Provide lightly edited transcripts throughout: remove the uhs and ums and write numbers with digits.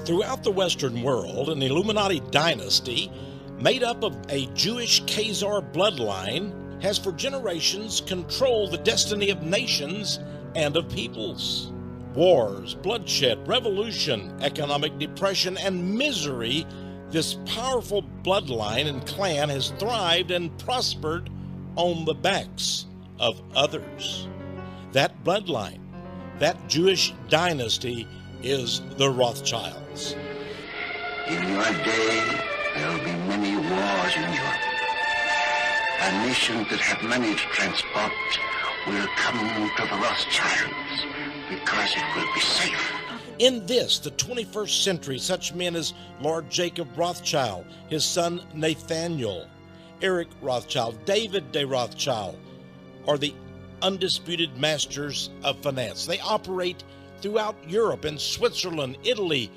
Throughout the Western world, an Illuminati dynasty made up of a Jewish Khazar bloodline has for generations controlled the destiny of nations and of peoples. Wars, bloodshed, revolution, economic depression, and misery, this powerful bloodline and clan has thrived and prospered on the backs of others. That bloodline, that Jewish dynasty, is the Rothschilds. In your day, there will be many wars in Europe. A nation that have money to transport will come to the Rothschilds because it will be safe. In this, the 21st century, such men as Lord Jacob Rothschild, his son Nathaniel, Eric Rothschild, David de Rothschild, are the undisputed masters of finance. They operate throughout Europe, in Switzerland, Italy,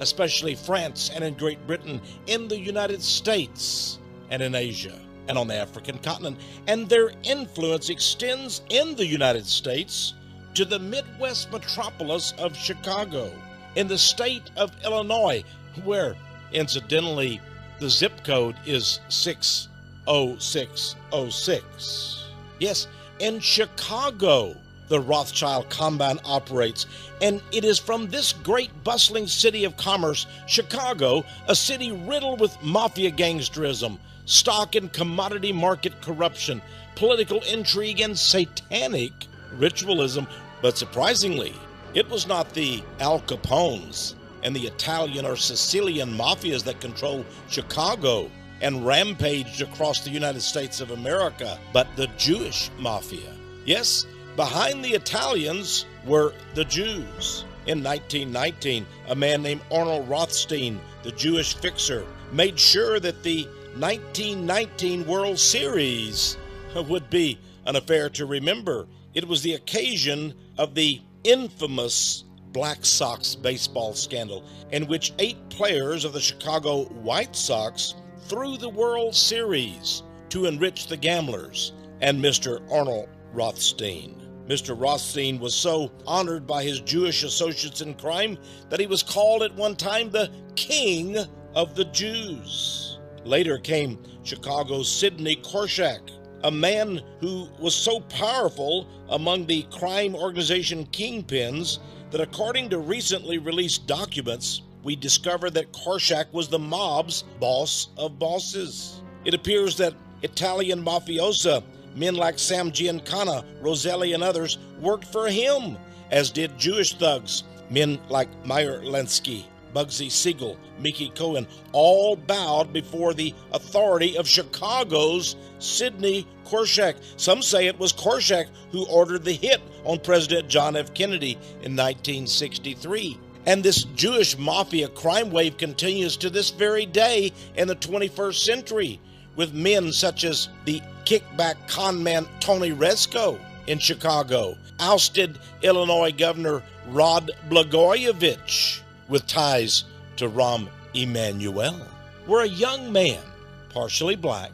especially France, and in Great Britain, in the United States, and in Asia, and on the African continent. And their influence extends in the United States to the Midwest metropolis of Chicago, in the state of Illinois, where, incidentally, the zip code is 60606. Yes, in Chicago, the Rothschild combine operates, and it is from this great bustling city of commerce, Chicago, a city riddled with mafia gangsterism, stock and commodity market corruption, political intrigue, and satanic ritualism. But surprisingly, it was not the Al Capones and the Italian or Sicilian mafias that controlled Chicago and rampaged across the United States of America, but the Jewish mafia. Yes, behind the Italians were the Jews. In 1919, a man named Arnold Rothstein, the Jewish fixer, made sure that the 1919 World Series would be an affair to remember. It was the occasion of the infamous Black Sox baseball scandal, in which 8 players of the Chicago White Sox threw the World Series to enrich the gamblers and Mr. Arnold Rothstein. Mr. Rothstein was so honored by his Jewish associates in crime that he was called at one time the King of the Jews. Later came Chicago's Sidney Korshak, a man who was so powerful among the crime organization kingpins that according to recently released documents, we discovered that Korshak was the mob's boss of bosses. It appears that Italian mafiosa, men like Sam Giancana, Roselli, and others worked for him, as did Jewish thugs, men like Meyer Lansky, Bugsy Siegel, Mickey Cohen, all bowed before the authority of Chicago's Sidney Korshak. Some say it was Korshak who ordered the hit on President John F. Kennedy in 1963. And this Jewish mafia crime wave continues to this very day in the 21st century, with men such as the kickback conman Tony Rezko in Chicago, ousted Illinois Governor Rod Blagojevich with ties to Rahm Emanuel, where a young man, partially black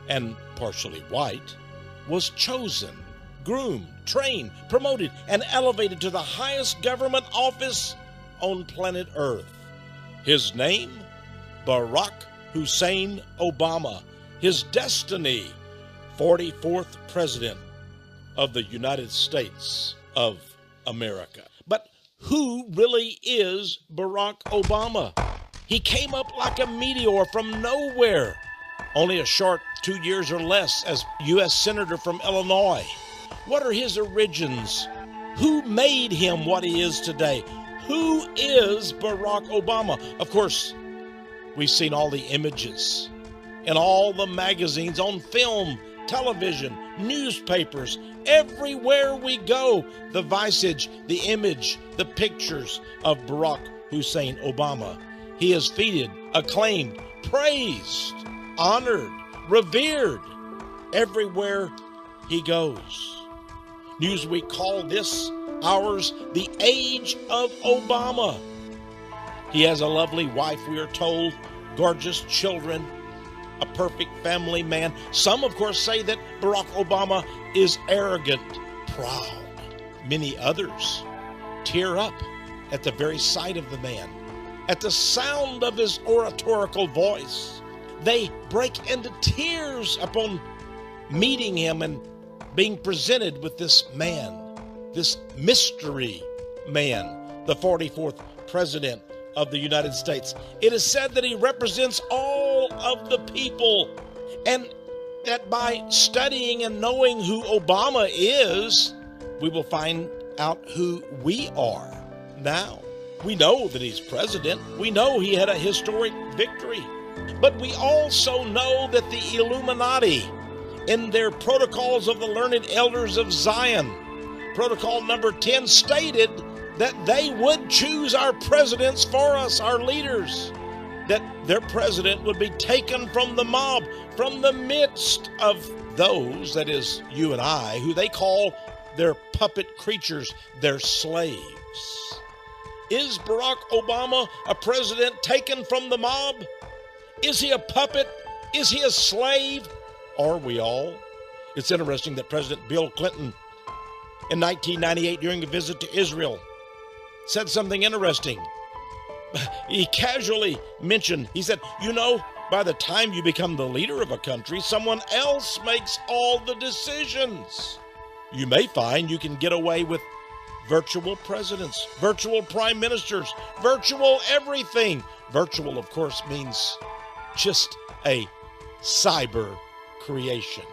and partially white, was chosen, groomed, trained, promoted, and elevated to the highest government office on planet Earth. His name, Barack Hussein Obama. His destiny, 44th President of the United States of America. But who really is Barack Obama? He came up like a meteor from nowhere, only a short 2 years or less as U.S. Senator from Illinois. What are his origins? Who made him what he is today? Who is Barack Obama? Of course, we've seen all the images in all the magazines, on film, television, newspapers, everywhere we go, the visage, the image, the pictures of Barack Hussein Obama. He is feted, acclaimed, praised, honored, revered everywhere he goes. Newsweek called this ours the age of Obama. He has a lovely wife, we are told, gorgeous children, a perfect family man. Some, of course, say that Barack Obama is arrogant, proud. Many others tear up at the very sight of the man. at the sound of his oratorical voice. They break into tears upon meeting him and being presented with this man, this mystery man, the 44th President of the United States. It is said that he represents all of the people, and that by studying and knowing who Obama is, we will find out who we are now. We know that he's president. We know he had a historic victory. But we also know that the Illuminati, in their Protocols of the Learned Elders of Zion, Protocol number 10, stated that they would choose our presidents for us, our leaders, that their president would be taken from the mob, from the midst of those, that is, you and I, who they call their puppet creatures, their slaves. Is Barack Obama a president taken from the mob? Is he a puppet? Is he a slave? Are we all? It's interesting that President Bill Clinton, in 1998, during a visit to Israel, said something interesting. He casually mentioned, he said, you know, by the time you become the leader of a country, someone else makes all the decisions. You may find you can get away with virtual presidents, virtual prime ministers, virtual everything. Virtual, of course, means just a cyber creation,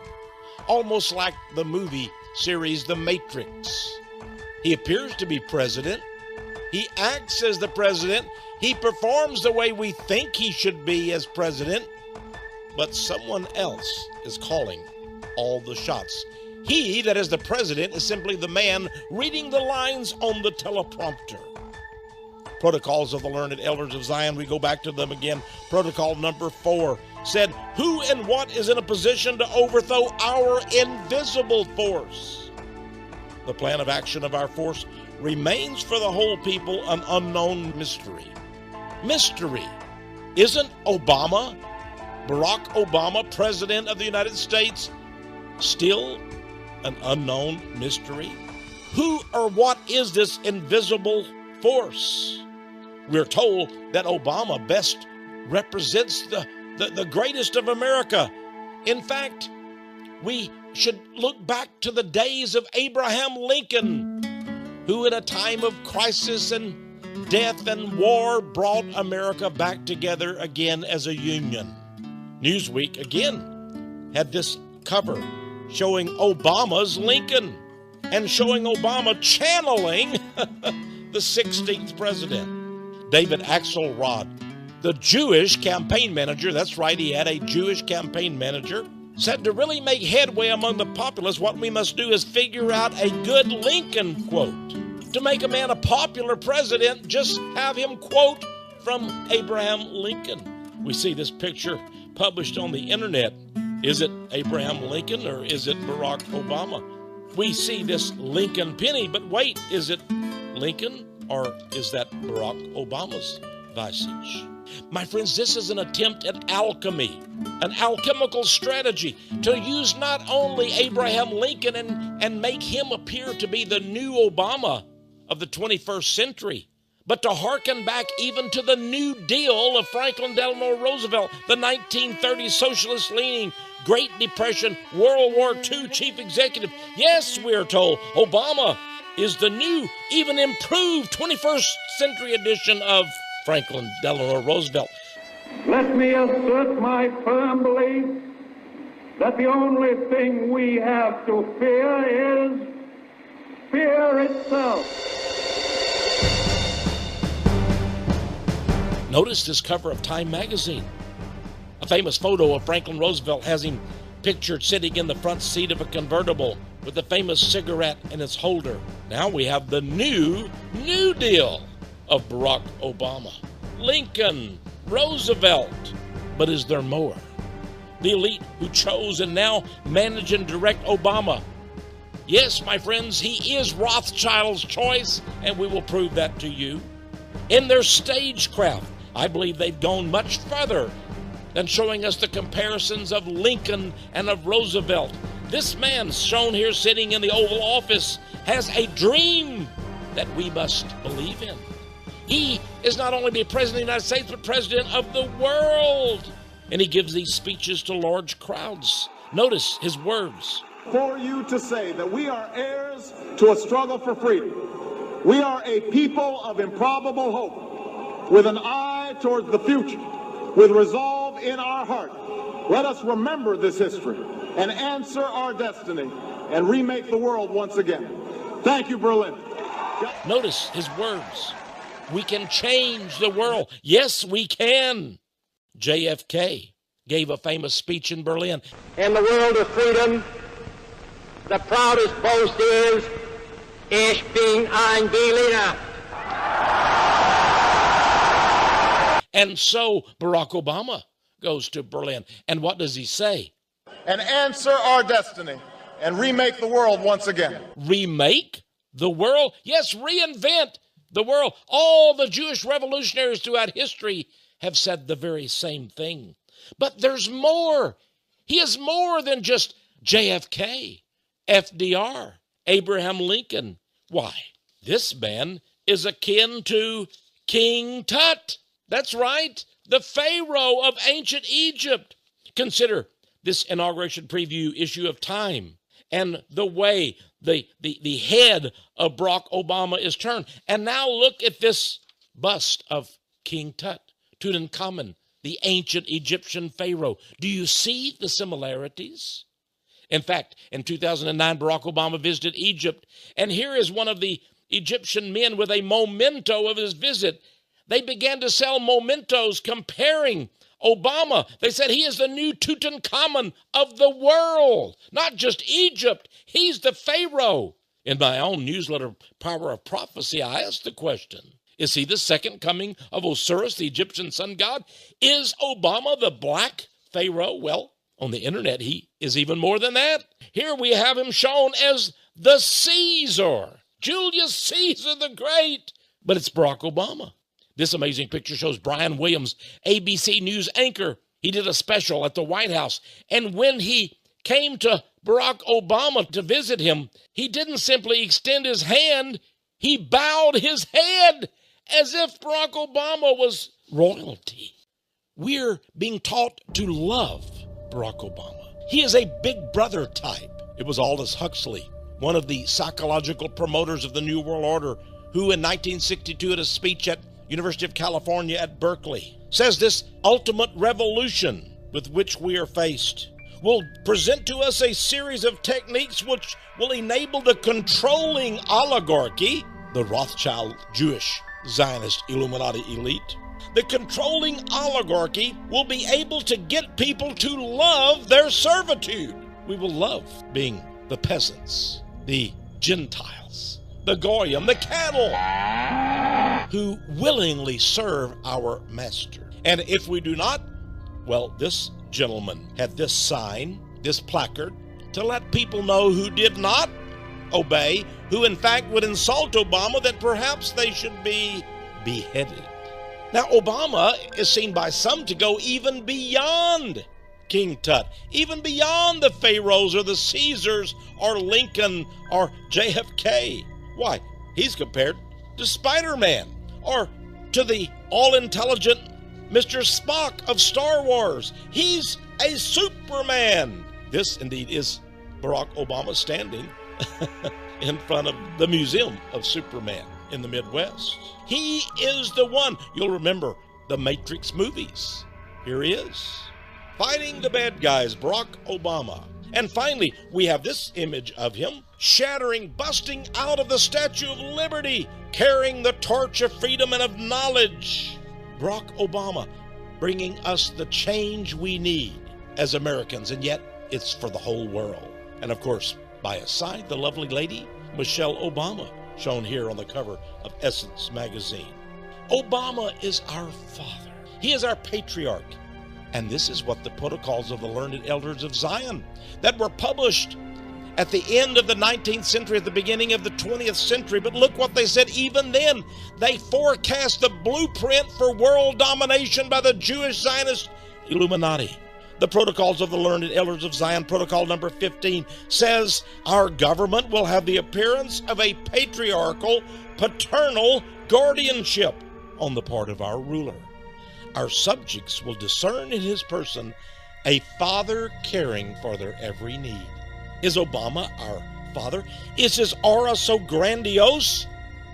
almost like the movie series The Matrix. He appears to be president. He acts as the president. He performs the way we think he should be as president, but someone else is calling all the shots. He, that is the president, is simply the man reading the lines on the teleprompter. Protocols of the Learned Elders of Zion, we go back to them again. Protocol number 4 said, who and what is in a position to overthrow our invisible force? The plan of action of our force remains for the whole people an unknown mystery. Mystery. Isn't Obama, Barack Obama, President of the United States, still an unknown mystery? Who or what is this invisible force? We're told that Obama best represents the greatest of America. In fact, we should look back to the days of Abraham Lincoln, who in a time of crisis and death and war brought America back together again as a union. Newsweek again had this cover showing Obama's Lincoln and showing Obama channeling the 16th president. David Axelrod, the Jewish campaign manager, that's right, he had a Jewish campaign manager, said to really make headway among the populace, what we must do is figure out a good Lincoln quote. To make a man a popular president, just have him quote from Abraham Lincoln. We see this picture published on the internet. Is it Abraham Lincoln or is it Barack Obama? We see this Lincoln penny, but wait, is it Lincoln or is that Barack Obama's visage? My friends, this is an attempt at alchemy, an alchemical strategy to use not only Abraham Lincoln and make him appear to be the new Obama of the 21st century, but to hearken back even to the New Deal of Franklin Delano Roosevelt, the 1930s socialist-leaning Great Depression, World War II chief executive. Yes, we're told Obama is the new, even improved 21st century edition of Franklin Delano Roosevelt. Let me assert my firm belief that the only thing we have to fear is fear itself. Notice this cover of Time magazine. A famous photo of Franklin Roosevelt has him pictured sitting in the front seat of a convertible with a famous cigarette in its holder. Now we have the New Deal of Barack Obama, Lincoln, Roosevelt. But is there more? The elite who chose and now manage and direct Obama. Yes, my friends, he is Rothschild's choice, and we will prove that to you. In their stagecraft, I believe they've gone much further than showing us the comparisons of Lincoln and of Roosevelt. This man shown here sitting in the Oval Office has a dream that we must believe in. He is not only the president of the United States, but president of the world. And he gives these speeches to large crowds. Notice his words. For you to say that we are heirs to a struggle for freedom. We are a people of improbable hope, with an eye towards the future, with resolve in our heart. Let us remember this history and answer our destiny and remake the world once again. Thank you, Berlin. Notice his words. We can change the world. Yes, we can. JFK gave a famous speech in Berlin. In the world of freedom, the proudest boast is, Ich bin ein Berliner. And so Barack Obama goes to Berlin. And what does he say? And answer our destiny and remake the world once again. Remake the world? Yes, reinvent the world. All the Jewish revolutionaries throughout history have said the very same thing. But there's more. He is more than just JFK, FDR, Abraham Lincoln. Why? This man is akin to King Tut. That's right, the Pharaoh of ancient Egypt. Consider this inauguration preview issue of Time and the way the head of Barack Obama is turned. And now look at this bust of King Tut, Tutankhamun, the ancient Egyptian Pharaoh. Do you see the similarities? In fact, in 2009, Barack Obama visited Egypt, and here is one of the Egyptian men with a memento of his visit. They began to sell mementos comparing Obama. They said he is the new Tutankhamun of the world, not just Egypt. He's the Pharaoh. In my own newsletter, Power of Prophecy, I asked the question, is he the second coming of Osiris, the Egyptian sun god? Is Obama the black Pharaoh? Well, on the internet, he is even more than that. Here we have him shown as the Caesar, Julius Caesar the Great. But it's Barack Obama. This amazing picture shows Brian Williams, ABC News anchor. He did a special at the White House. And when he came to Barack Obama to visit him, he didn't simply extend his hand. He bowed his head as if Barack Obama was royalty. We're being taught to love Barack Obama. He is a big brother type. It was Aldous Huxley, one of the psychological promoters of the New World Order, who in 1962 at a speech at University of California at Berkeley says this ultimate revolution with which we are faced will present to us a series of techniques which will enable the controlling oligarchy, the Rothschild Jewish Zionist Illuminati elite. The controlling oligarchy will be able to get people to love their servitude. We will love being the peasants, the Gentiles, the Goyim, the cattle, who willingly serve our master. And if we do not, well, this gentleman had this sign, this placard, to let people know who did not obey, who in fact would insult Obama, that perhaps they should be beheaded. Now, Obama is seen by some to go even beyond King Tut, even beyond the Pharaohs or the Caesars or Lincoln or JFK. Why? He's compared to Spider-Man or to the all-intelligent Mr. Spock of Star Wars. He's a Superman. This indeed is Barack Obama standing in front of the Museum of Superman in the Midwest. He is the one. You'll remember the Matrix movies. Here he is, fighting the bad guys, Barack Obama. And finally, we have this image of him shattering, busting out of the Statue of Liberty, carrying the torch of freedom and of knowledge. Barack Obama bringing us the change we need as Americans, and yet it's for the whole world. And of course, by his side, the lovely lady, Michelle Obama, shown here on the cover of Essence magazine. Obama is our father. He is our patriarch. And this is what the protocols of the learned elders of Zion that were published at the end of the 19th century, at the beginning of the 20th century. But look what they said even then. They forecast the blueprint for world domination by the Jewish Zionist Illuminati. The protocols of the learned elders of Zion, protocol number 15, says our government will have the appearance of a patriarchal, paternal guardianship. on the part of our ruler. Our subjects will discern in his person a father caring for their every need. Is Obama our father? Is his aura so grandiose?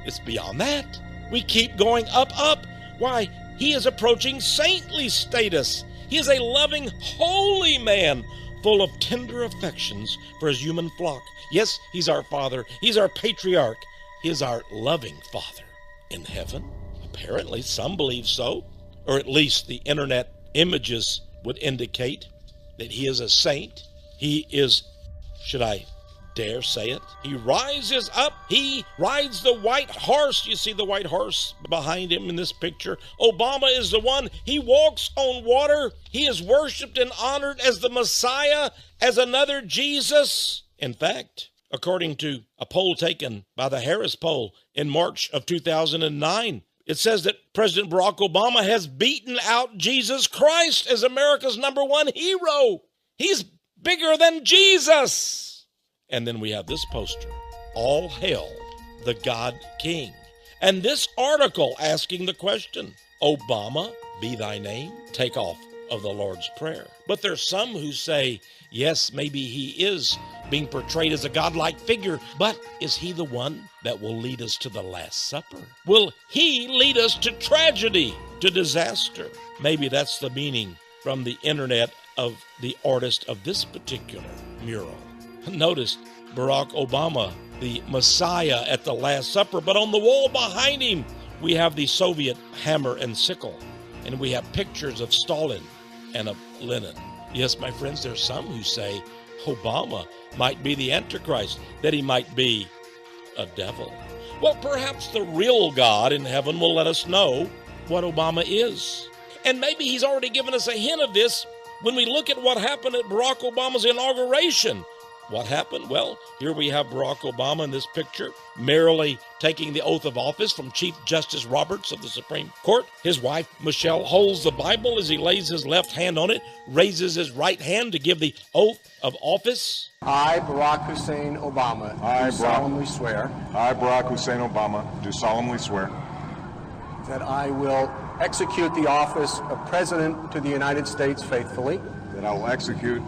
It's beyond that. We keep going up, up. Why, he is approaching saintly status. He is a loving, holy man, full of tender affections for his human flock. Yes, he's our father. He's our patriarch. He is our loving father in heaven. Apparently, some believe so, or at least the internet images would indicate that he is a saint. He is, should I dare say it, he rises up. He rides the white horse. You see the white horse behind him in this picture. Obama is the one. He walks on water. He is worshiped and honored as the Messiah, as another Jesus. In fact, according to a poll taken by the Harris poll in March of 2009, it says that President Barack Obama has beaten out Jesus Christ as America's #1 hero. He's bigger than Jesus. And then we have this poster, all hail the God King. And this article asking the question, Obama, be thy name, take off of the Lord's Prayer. But there's some who say, yes, maybe he is being portrayed as a godlike figure, but is he the one that will lead us to the Last Supper? Will he lead us to tragedy, to disaster? Maybe that's the meaning from the internet of the artist of this particular mural. Notice Barack Obama, the Messiah at the Last Supper, but on the wall behind him, we have the Soviet hammer and sickle, and we have pictures of Stalin and of Lenin. Yes, my friends, there's some who say Obama might be the Antichrist, that he might be a devil. Well, perhaps the real God in heaven will let us know what Obama is. And maybe he's already given us a hint of this when we look at what happened at Barack Obama's inauguration. What happened? Well, here we have Barack Obama in this picture, merrily taking the oath of office from Chief Justice Roberts of the Supreme Court. His wife, Michelle, holds the Bible as he lays his left hand on it, raises his right hand to give the oath of office. I, Barack Hussein Obama, do solemnly swear. I, Barack Hussein Obama, do solemnly swear. That I will execute the office of President to the United States faithfully. That I will execute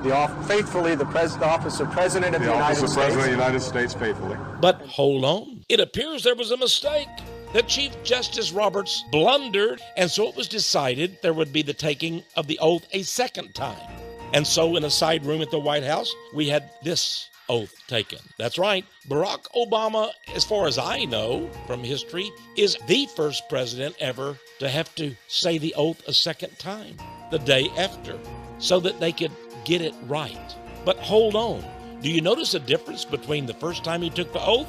the office of President of the United States. The office of President of the United States faithfully. But hold on. It appears there was a mistake. That Chief Justice Roberts blundered, and so it was decided there would be the taking of the oath a second time. And so in a side room at the White House, we had this oath taken. That's right. Barack Obama, as far as I know from history, is the first president ever to have to say the oath a second time, the day after, so that they could get it right. But hold on. Do you notice a difference between the first time he took the oath,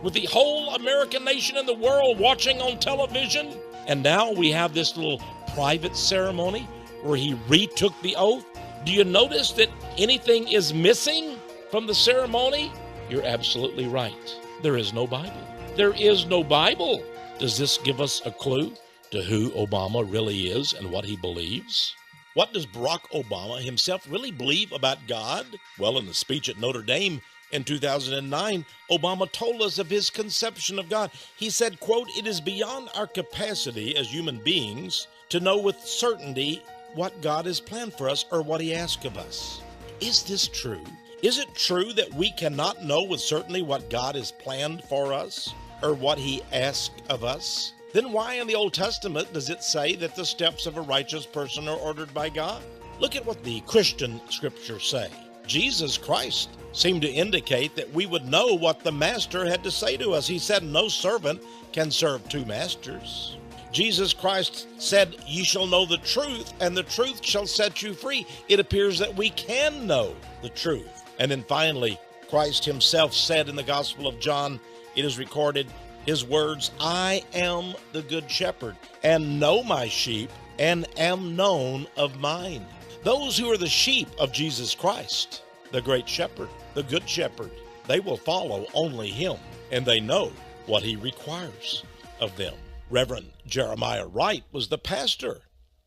with the whole American nation and the world watching on television, and now we have this little private ceremony where he retook the oath? Do you notice that anything is missing from the ceremony? You're absolutely right. There is no Bible. There is no Bible. Does this give us a clue to who Obama really is and what he believes? What does Barack Obama himself really believe about God? Well, in the speech at Notre Dame in 2009, Obama told us of his conception of God. He said, quote, "It is beyond our capacity as human beings to know with certainty what God has planned for us or what he asks of us." Is this true? Is it true that we cannot know with certainty what God has planned for us or what he asks of us? Then why in the Old Testament does it say that the steps of a righteous person are ordered by God? Look at what the Christian scriptures say. Jesus Christ seemed to indicate that we would know what the master had to say to us. He said, "No servant can serve two masters." Jesus Christ said, "Ye shall know the truth, and the truth shall set you free." It appears that we can know the truth. And then finally, Christ himself said in the Gospel of John, it is recorded, his words, "I am the good shepherd, and know my sheep, and am known of mine." Those who are the sheep of Jesus Christ, the great shepherd, the good shepherd, they will follow only him, and they know what he requires of them. Reverend Jeremiah Wright was the pastor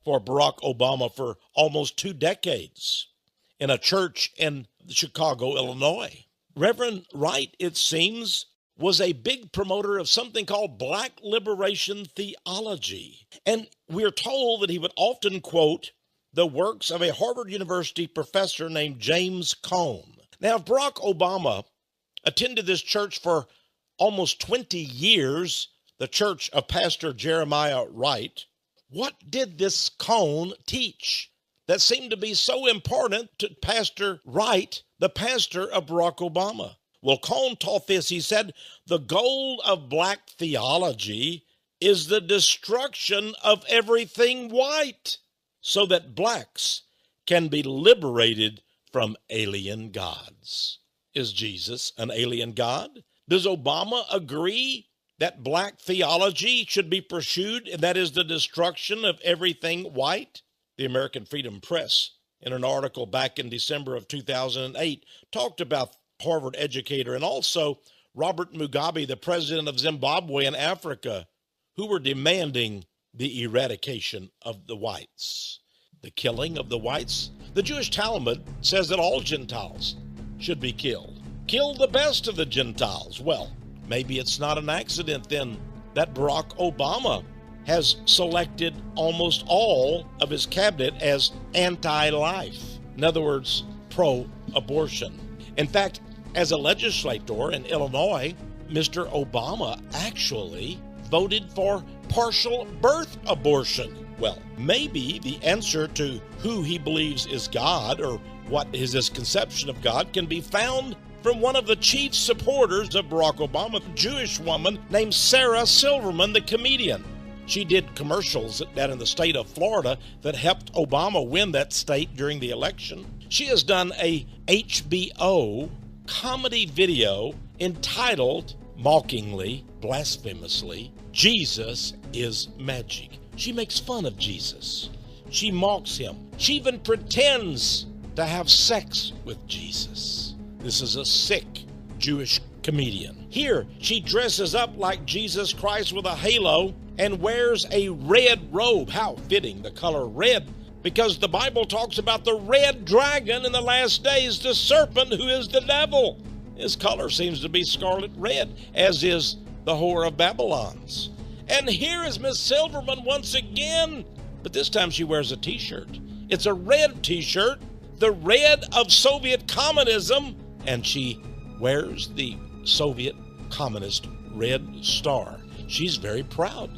for Barack Obama for almost 2 decades in a church in Chicago, Illinois. Reverend Wright, it seems, was a big promoter of something called Black liberation theology. And we're told that he would often quote the works of a Harvard University professor named James Cone. Now, if Barack Obama attended this church for almost 20 years, the church of Pastor Jeremiah Wright, what did this Cone teach that seemed to be so important to Pastor Wright, the pastor of Barack Obama? Well, Cone taught this. He said, the goal of black theology is the destruction of everything white so that blacks can be liberated from alien gods. Is Jesus an alien god? Does Obama agree that black theology should be pursued, and that is the destruction of everything white? The American Freedom Press, in an article back in December of 2008, talked about Harvard educator and also Robert Mugabe, the president of Zimbabwe and Africa, who were demanding the eradication of the whites, the killing of the whites. The Jewish Talmud says that all Gentiles should be killed. Kill the best of the Gentiles. Well, maybe it's not an accident then that Barack Obama has selected almost all of his cabinet as anti-life. In other words, pro-abortion. In fact, as a legislator in Illinois, Mr. Obama actually voted for partial birth abortion. Well, maybe the answer to who he believes is God or what is his conception of God can be found from one of the chief supporters of Barack Obama, a Jewish woman named Sarah Silverman, the comedian. She did commercials down in the state of Florida that helped Obama win that state during the election. She has done a HBO comedy video entitled, mockingly, blasphemously, Jesus is Magic. She makes fun of Jesus. She mocks him. She even pretends to have sex with Jesus. This is a sick Jewish comedian. Here, she dresses up like Jesus Christ with a halo and wears a red robe. How fitting, the color red, because the Bible talks about the red dragon in the last days, the serpent who is the devil. His color seems to be scarlet red, as is the whore of Babylon's. And here is Miss Silverman once again, but this time she wears a t-shirt. It's a red t-shirt, the red of Soviet communism, and she wears the Soviet communist red star. She's very proud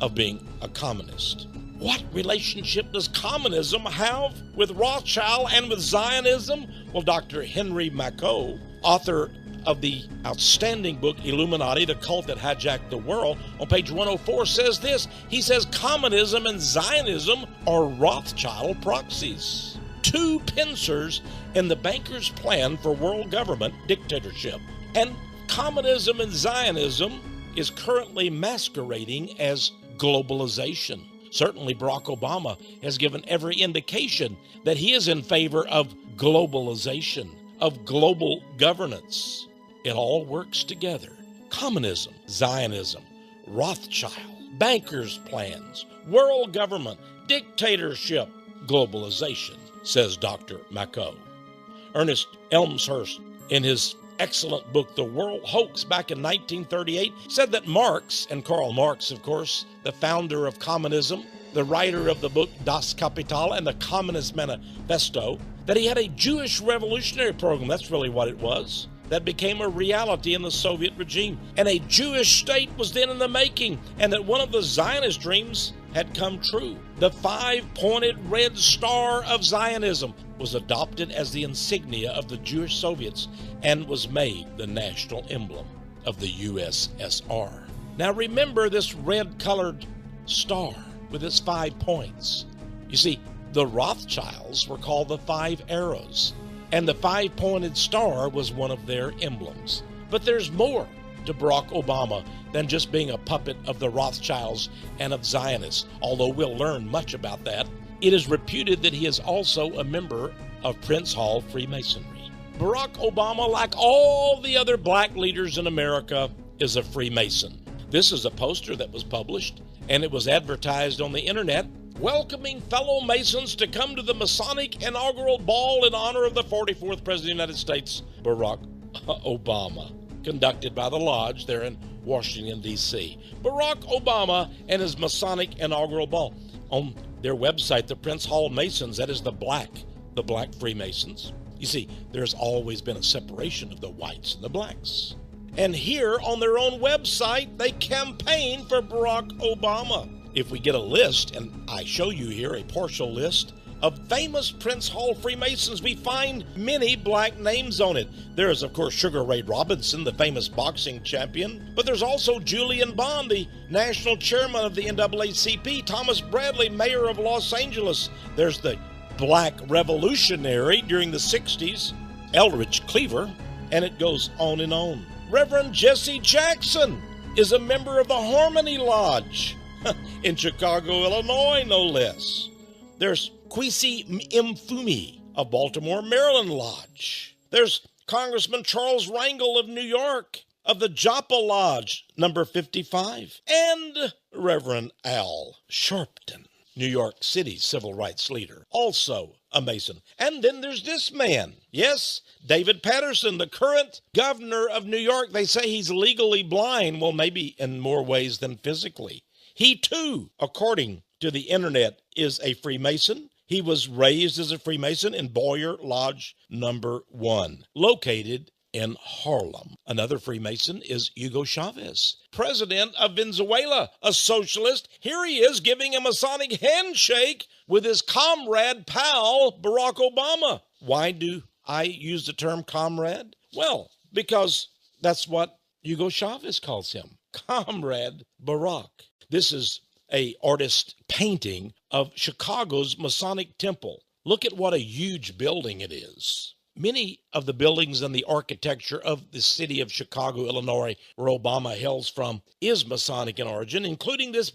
of being a communist. What relationship does communism have with Rothschild and with Zionism? Well, Dr. Henry Makow, author of the outstanding book Illuminati, the cult that hijacked the world, on page 104 says this. He says communism and Zionism are Rothschild proxies, two pincers in the banker's plan for world government dictatorship. And communism and Zionism is currently masquerading as globalization. Certainly Barack Obama has given every indication that he is in favor of globalization, of global governance. It all works together. Communism, Zionism, Rothschild, bankers' plans, world government, dictatorship, globalization, says Dr. Makow. Ernest Elmshurst, in his excellent book, The World Hoax, back in 1938, said that Marx, and Karl Marx, of course, the founder of communism, the writer of the book Das Kapital and the Communist Manifesto, that he had a Jewish revolutionary program, that's really what it was, that became a reality in the Soviet regime. And a Jewish state was then in the making, and that one of the Zionist dreams had come true. The five-pointed red star of Zionism was adopted as the insignia of the Jewish Soviets and was made the national emblem of the USSR. Now remember this red-colored star with its 5 points. You see, the Rothschilds were called the Five Arrows, and the five-pointed star was one of their emblems. But there's more to Barack Obama than just being a puppet of the Rothschilds and of Zionists, although we'll learn much about that. It is reputed that he is also a member of Prince Hall Freemasonry. Barack Obama, like all the other black leaders in America, is a Freemason. This is a poster that was published, and it was advertised on the internet, welcoming fellow Masons to come to the Masonic inaugural ball in honor of the 44th President of the United States, Barack Obama. conducted by the Lodge there in Washington, D.C. Barack Obama and his Masonic inaugural ball. On their website, the Prince Hall Masons, that is the black Freemasons. You see, there's always been a separation of the whites and the blacks. And here on their own website, they campaign for Barack Obama. If we get a list, and I show you here a partial list of famous Prince Hall Freemasons, we find many black names on it. There is, of course, Sugar Ray Robinson, the famous boxing champion, but there's also Julian Bond, the national chairman of the NAACP, Thomas Bradley, mayor of Los Angeles. There's the black revolutionary during the 60s, Eldridge Cleaver, and it goes on and on. Reverend Jesse Jackson is a member of the Harmony Lodge in Chicago, Illinois, no less. There's Kwesi Mfumi of Baltimore, Maryland Lodge. There's Congressman Charles Rangel of New York of the Joppa Lodge, number 55. And Reverend Al Sharpton, New York City civil rights leader, also a Mason. And then there's this man. Yes, David Patterson, the current governor of New York. They say he's legally blind. Well, maybe in more ways than physically. He too, according to the internet, is a Freemason. He was raised as a Freemason in Boyer Lodge number 1, located in Harlem. Another Freemason is Hugo Chavez, president of Venezuela, a socialist. Here he is giving a Masonic handshake with his comrade pal, Barack Obama. Why do I use the term comrade? Well, because that's what Hugo Chavez calls him, Comrade Barack. This is an artist painting of Chicago's Masonic Temple. Look at what a huge building it is. Many of the buildings and the architecture of the city of Chicago, Illinois, where Obama hails from, is Masonic in origin, including this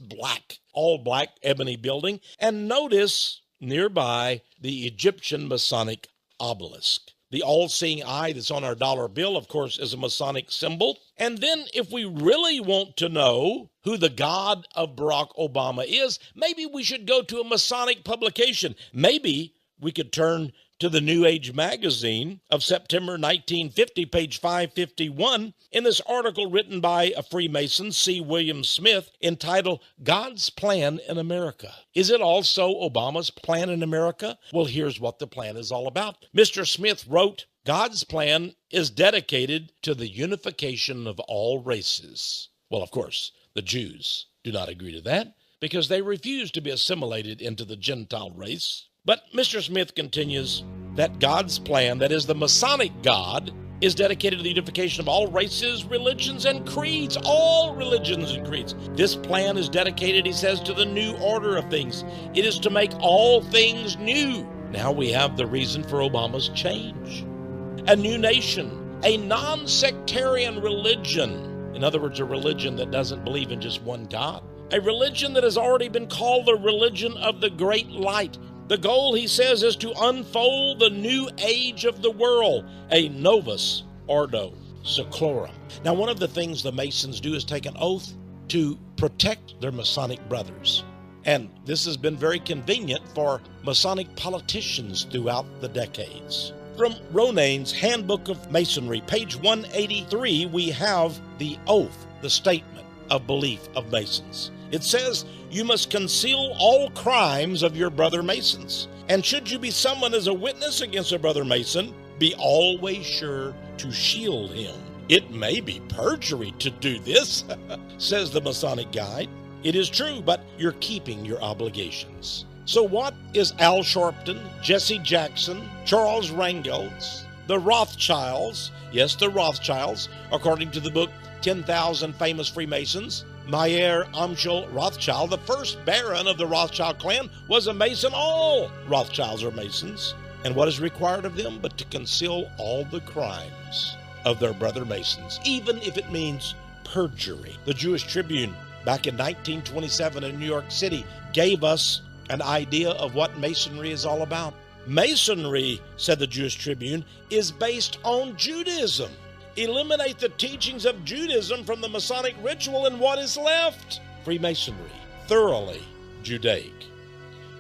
all black ebony building. And notice nearby the Egyptian Masonic obelisk. The all-seeing eye that's on our dollar bill, of course, is a Masonic symbol. And then if we really want to know who the God of Barack Obama is, maybe we should go to a Masonic publication. Maybe we could turn to the New Age magazine of September 1950, page 551, in this article written by a Freemason, C. William Smith, entitled God's Plan in America. Is it also Obama's plan in America? Well, here's what the plan is all about. Mr. Smith wrote, God's plan is dedicated to the unification of all races. Well, of course, the Jews do not agree to that because they refuse to be assimilated into the Gentile race. But Mr. Smith continues that God's plan, that is the Masonic God, is dedicated to the unification of all races, religions, and creeds. All religions and creeds. This plan is dedicated, he says, to the new order of things. It is to make all things new. Now we have the reason for Obama's change. A new nation, a non-sectarian religion. In other words, a religion that doesn't believe in just one God. A religion that has already been called the religion of the great light. The goal, he says, is to unfold the new age of the world, a novus ordo seclorum. Now, one of the things the Masons do is take an oath to protect their Masonic brothers. And this has been very convenient for Masonic politicians throughout the decades. From Ronane's Handbook of Masonry, page 183, we have the oath, the statement of belief of Masons. It says, you must conceal all crimes of your brother Masons. And should you be summoned as a witness against a brother Mason, be always sure to shield him. It may be perjury to do this, says the Masonic Guide. It is true, but you're keeping your obligations. So what is Al Sharpton, Jesse Jackson, Charles Rangel, the Rothschilds? Yes, the Rothschilds, according to the book 10,000 Famous Freemasons. Mayer Amschel Rothschild, the first baron of the Rothschild clan, was a Mason. All Rothschilds are Masons. And what is required of them but to conceal all the crimes of their brother Masons, even if it means perjury. The Jewish Tribune, back in 1927 in New York City, gave us an idea of what Masonry is all about. Masonry, said the Jewish Tribune, is based on Judaism. Eliminate the teachings of Judaism from the Masonic ritual and what is left? Freemasonry, thoroughly Judaic.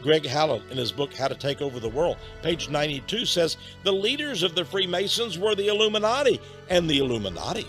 Greg Hallett, in his book, How to Take Over the World, page 92, says, the leaders of the Freemasons were the Illuminati, and the Illuminati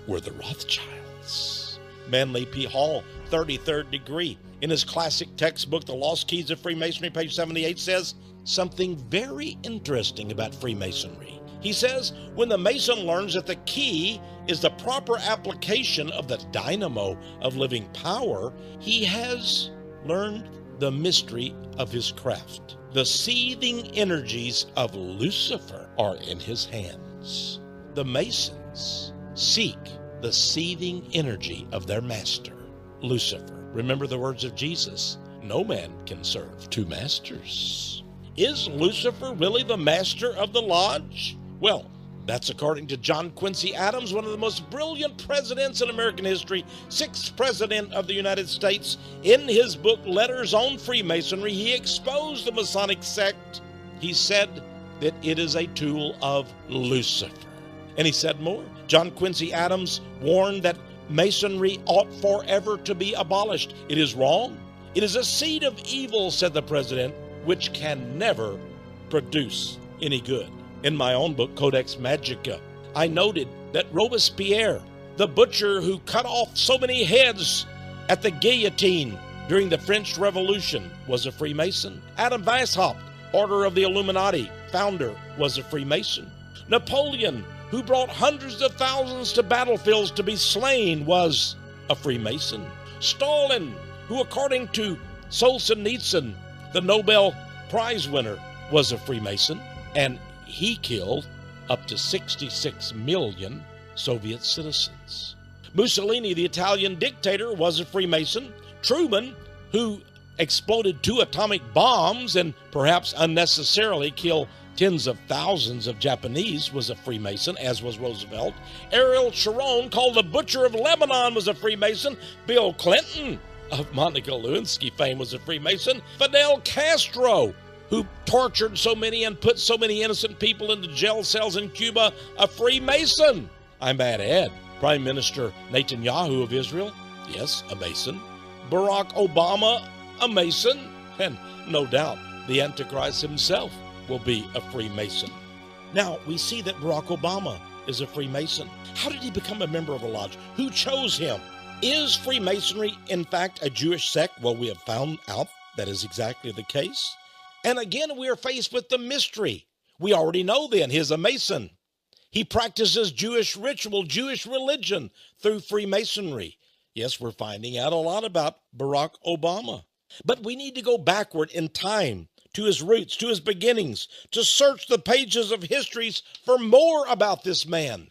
were the Rothschilds. Manly P. Hall, 33rd degree, in his classic textbook, The Lost Keys of Freemasonry, page 78, says something very interesting about Freemasonry. He says, when the Mason learns that the key is the proper application of the dynamo of living power, he has learned the mystery of his craft. The seething energies of Lucifer are in his hands. The Masons seek the seething energy of their master, Lucifer. Remember the words of Jesus, no man can serve two masters. Is Lucifer really the master of the lodge? Well, that's according to John Quincy Adams, one of the most brilliant presidents in American history, 6th president of the United States. In his book, Letters on Freemasonry, he exposed the Masonic sect. He said that it is a tool of Lucifer. And he said more. John Quincy Adams warned that Masonry ought forever to be abolished. It is wrong. It is a seed of evil, said the president, which can never produce any good. In my own book, Codex Magica, I noted that Robespierre, the butcher who cut off so many heads at the guillotine during the French Revolution, was a Freemason. Adam Weishaupt, Order of the Illuminati, founder, was a Freemason. Napoleon, who brought hundreds of thousands to battlefields to be slain, was a Freemason. Stalin, who according to Solzhenitsyn, the Nobel Prize winner, was a Freemason, and he killed up to 66 million Soviet citizens. Mussolini, the Italian dictator, was a Freemason. Truman, who exploded 2 atomic bombs and perhaps unnecessarily killed tens of thousands of Japanese, was a Freemason, as was Roosevelt. Ariel Sharon, called the Butcher of Lebanon, was a Freemason. Bill Clinton, of Monica Lewinsky fame, was a Freemason. Fidel Castro, who tortured so many and put so many innocent people into jail cells in Cuba, a Freemason. I might add, Prime Minister Netanyahu of Israel, yes, a Mason. Barack Obama, a Mason. And no doubt, the Antichrist himself will be a Freemason. Now, we see that Barack Obama is a Freemason. How did he become a member of a lodge? Who chose him? Is Freemasonry, in fact, a Jewish sect? Well, we have found out that is exactly the case. And again, we are faced with the mystery. We already know then, he's a Mason. He practices Jewish ritual, Jewish religion through Freemasonry. Yes, we're finding out a lot about Barack Obama. But we need to go backward in time to his roots, to his beginnings, to search the pages of histories for more about this man,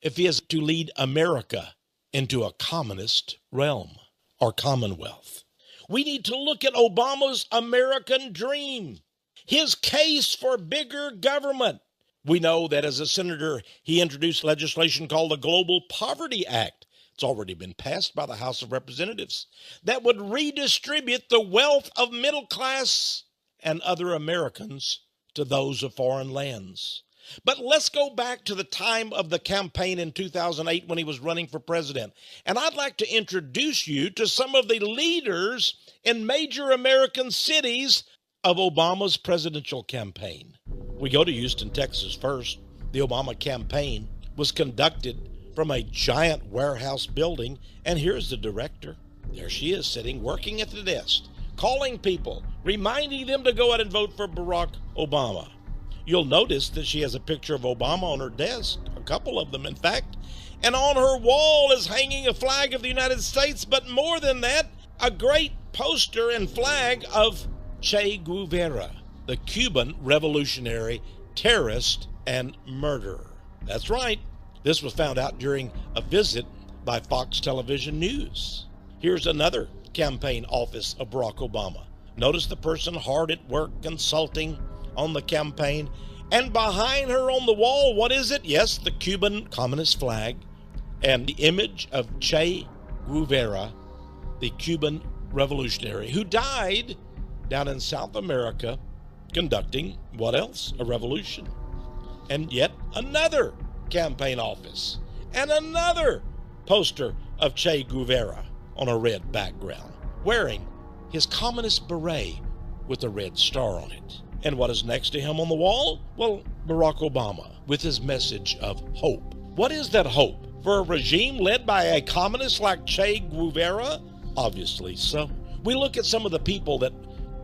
if he is to lead America into a communist realm or commonwealth. We need to look at Obama's American dream, his case for bigger government. We know that as a senator, he introduced legislation called the Global Poverty Act. It's already been passed by the House of Representatives, that would redistribute the wealth of middle class and other Americans to those of foreign lands. But let's go back to the time of the campaign in 2008 when he was running for president. And I'd like to introduce you to some of the leaders in major American cities of Obama's presidential campaign. We go to Houston, Texas first. The Obama campaign was conducted from a giant warehouse building, and here's the director. There she is, sitting, working at the desk, calling people, reminding them to go out and vote for Barack Obama. You'll notice that she has a picture of Obama on her desk, a couple of them, in fact, and on her wall is hanging a flag of the United States, but more than that, a great poster and flag of Che Guevara, the Cuban revolutionary terrorist and murderer. That's right. This was found out during a visit by Fox Television News. Here's another campaign office of Barack Obama. Notice the person hard at work consulting on the campaign, and behind her on the wall, what is it? Yes, the Cuban communist flag and the image of Che Guevara, the Cuban revolutionary who died down in South America conducting what else? A revolution. And yet another campaign office and another poster of Che Guevara on a red background, wearing his communist beret with a red star on it. And what is next to him on the wall? Well, Barack Obama with his message of hope. What is that hope? for a regime led by a communist like Che Guevara? Obviously so. We look at some of the people that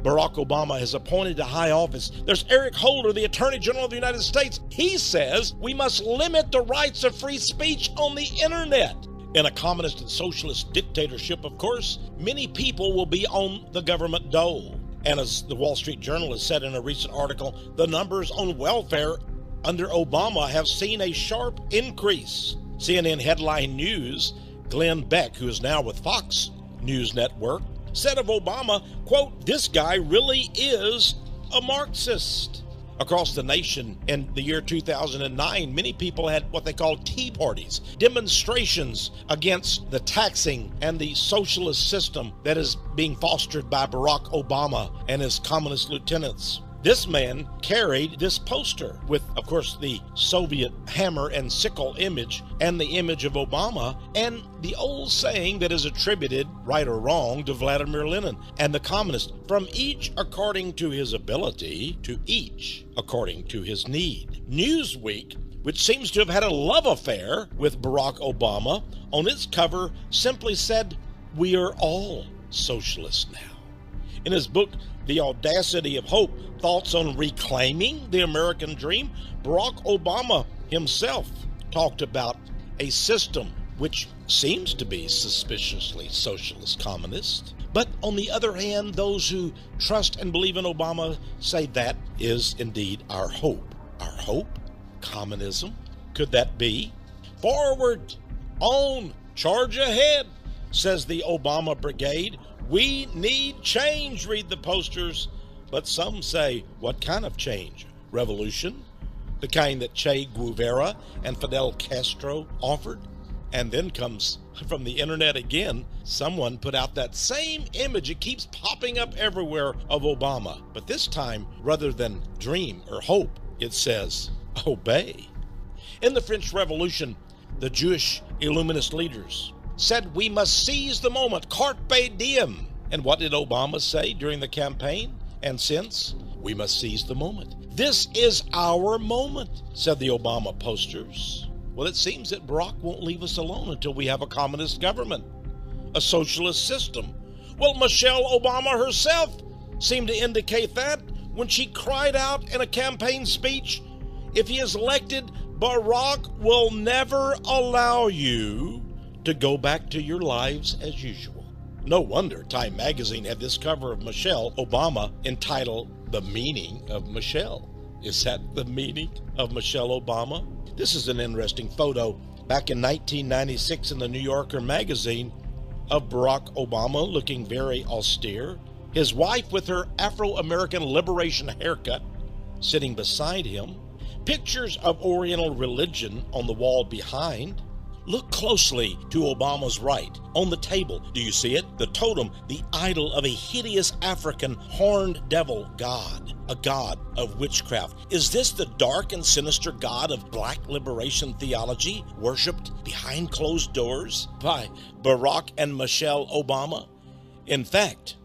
Barack Obama has appointed to high office. There's Eric Holder, the Attorney General of the United States. He says we must limit the rights of free speech on the internet. In a communist and socialist dictatorship, of course, many people will be on the government dole. And as the Wall Street Journal has said in a recent article, the numbers on welfare under Obama have seen a sharp increase. CNN headline news, Glenn Beck, who is now with Fox News Network, said of Obama, quote, "This guy really is a Marxist." Across the nation in the year 2009, many people had what they call tea parties, demonstrations against the taxing and the socialist system that is being fostered by Barack Obama and his communist lieutenants. This man carried this poster with, of course, the Soviet hammer and sickle image and the image of Obama and the old saying that is attributed, right or wrong, to Vladimir Lenin and the communists, from each according to his ability, to each according to his need. Newsweek, which seems to have had a love affair with Barack Obama, on its cover simply said, "We are all socialists now." In his book, The Audacity of Hope, Thoughts on Reclaiming the American Dream, Barack Obama himself talked about a system which seems to be suspiciously socialist communist. But on the other hand, those who trust and believe in Obama say that is indeed our hope. Our hope? Communism? Could that be? Forward, on, charge ahead, says the Obama Brigade. We need change, read the posters. But some say, what kind of change? Revolution? The kind that Che Guevara and Fidel Castro offered? And then comes from the internet again, someone put out that same image. It keeps popping up everywhere of Obama. But this time, rather than dream or hope, it says, obey. In the French Revolution, the Jewish Illuminist leaders said we must seize the moment, carpe diem. And what did Obama say during the campaign and since? We must seize the moment. This is our moment, said the Obama posters. Well, it seems that Barack won't leave us alone until we have a communist government, a socialist system. Well, Michelle Obama herself seemed to indicate that when she cried out in a campaign speech, if he is elected, Barack will never allow you to go back to your lives as usual. No wonder Time magazine had this cover of Michelle Obama entitled The Meaning of Michelle. Is that the meaning of Michelle Obama? This is an interesting photo back in 1996 in the New Yorker magazine of Barack Obama looking very austere, his wife with her Afro-American liberation haircut sitting beside him, pictures of Oriental religion on the wall behind. Look closely to Obama's right. On the table, do you see it? The totem, the idol of a hideous African horned devil god, a god of witchcraft. Is this the dark and sinister god of black liberation theology, worshipped behind closed doors by Barack and Michelle Obama? In fact,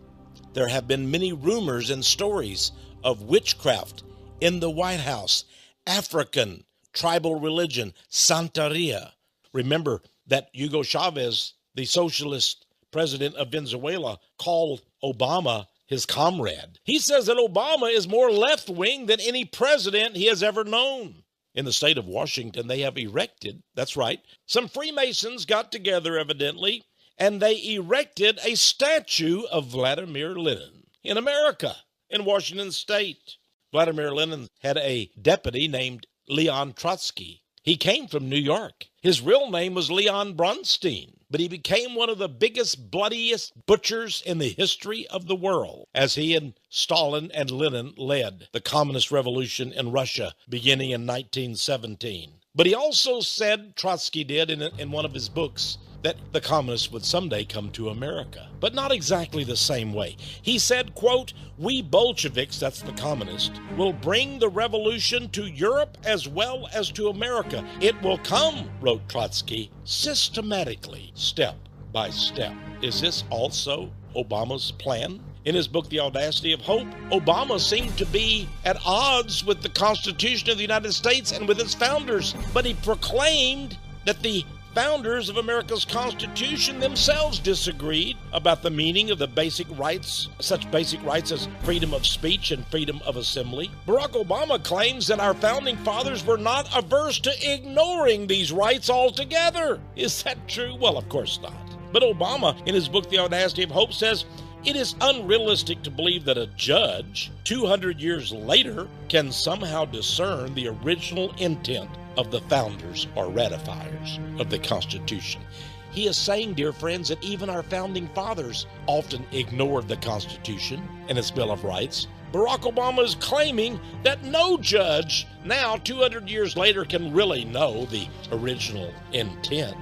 there have been many rumors and stories of witchcraft in the White House, African tribal religion, Santeria. Remember that Hugo Chavez, the socialist president of Venezuela, called Obama his comrade. He says that Obama is more left-wing than any president he has ever known. In the state of Washington, they have erected, that's right, some Freemasons got together evidently, and they erected a statue of Vladimir Lenin in America, in Washington state. Vladimir Lenin had a deputy named Leon Trotsky. He came from New York. His real name was Leon Bronstein, but he became one of the biggest, bloodiest butchers in the history of the world as he and Stalin and Lenin led the communist revolution in Russia beginning in 1917. But he also said, Trotsky did in one of his books, that the communists would someday come to America, but not exactly the same way. He said, quote, we Bolsheviks, that's the communists, will bring the revolution to Europe as well as to America. It will come, wrote Trotsky, systematically, step by step. Is this also Obama's plan? In his book, The Audacity of Hope, Obama seemed to be at odds with the Constitution of the United States and with its founders, but he proclaimed that the founders of America's Constitution themselves disagreed about the meaning of the basic rights, such basic rights as freedom of speech and freedom of assembly. Barack Obama claims that our founding fathers were not averse to ignoring these rights altogether. Is that true? Well, of course not. But Obama, in his book, The Audacity of Hope, says, it is unrealistic to believe that a judge, 200 years later, can somehow discern the original intent of the founders or ratifiers of the Constitution. He is saying, dear friends, that even our founding fathers often ignored the Constitution and its Bill of Rights. Barack Obama is claiming that no judge now, 200 years later, can really know the original intent.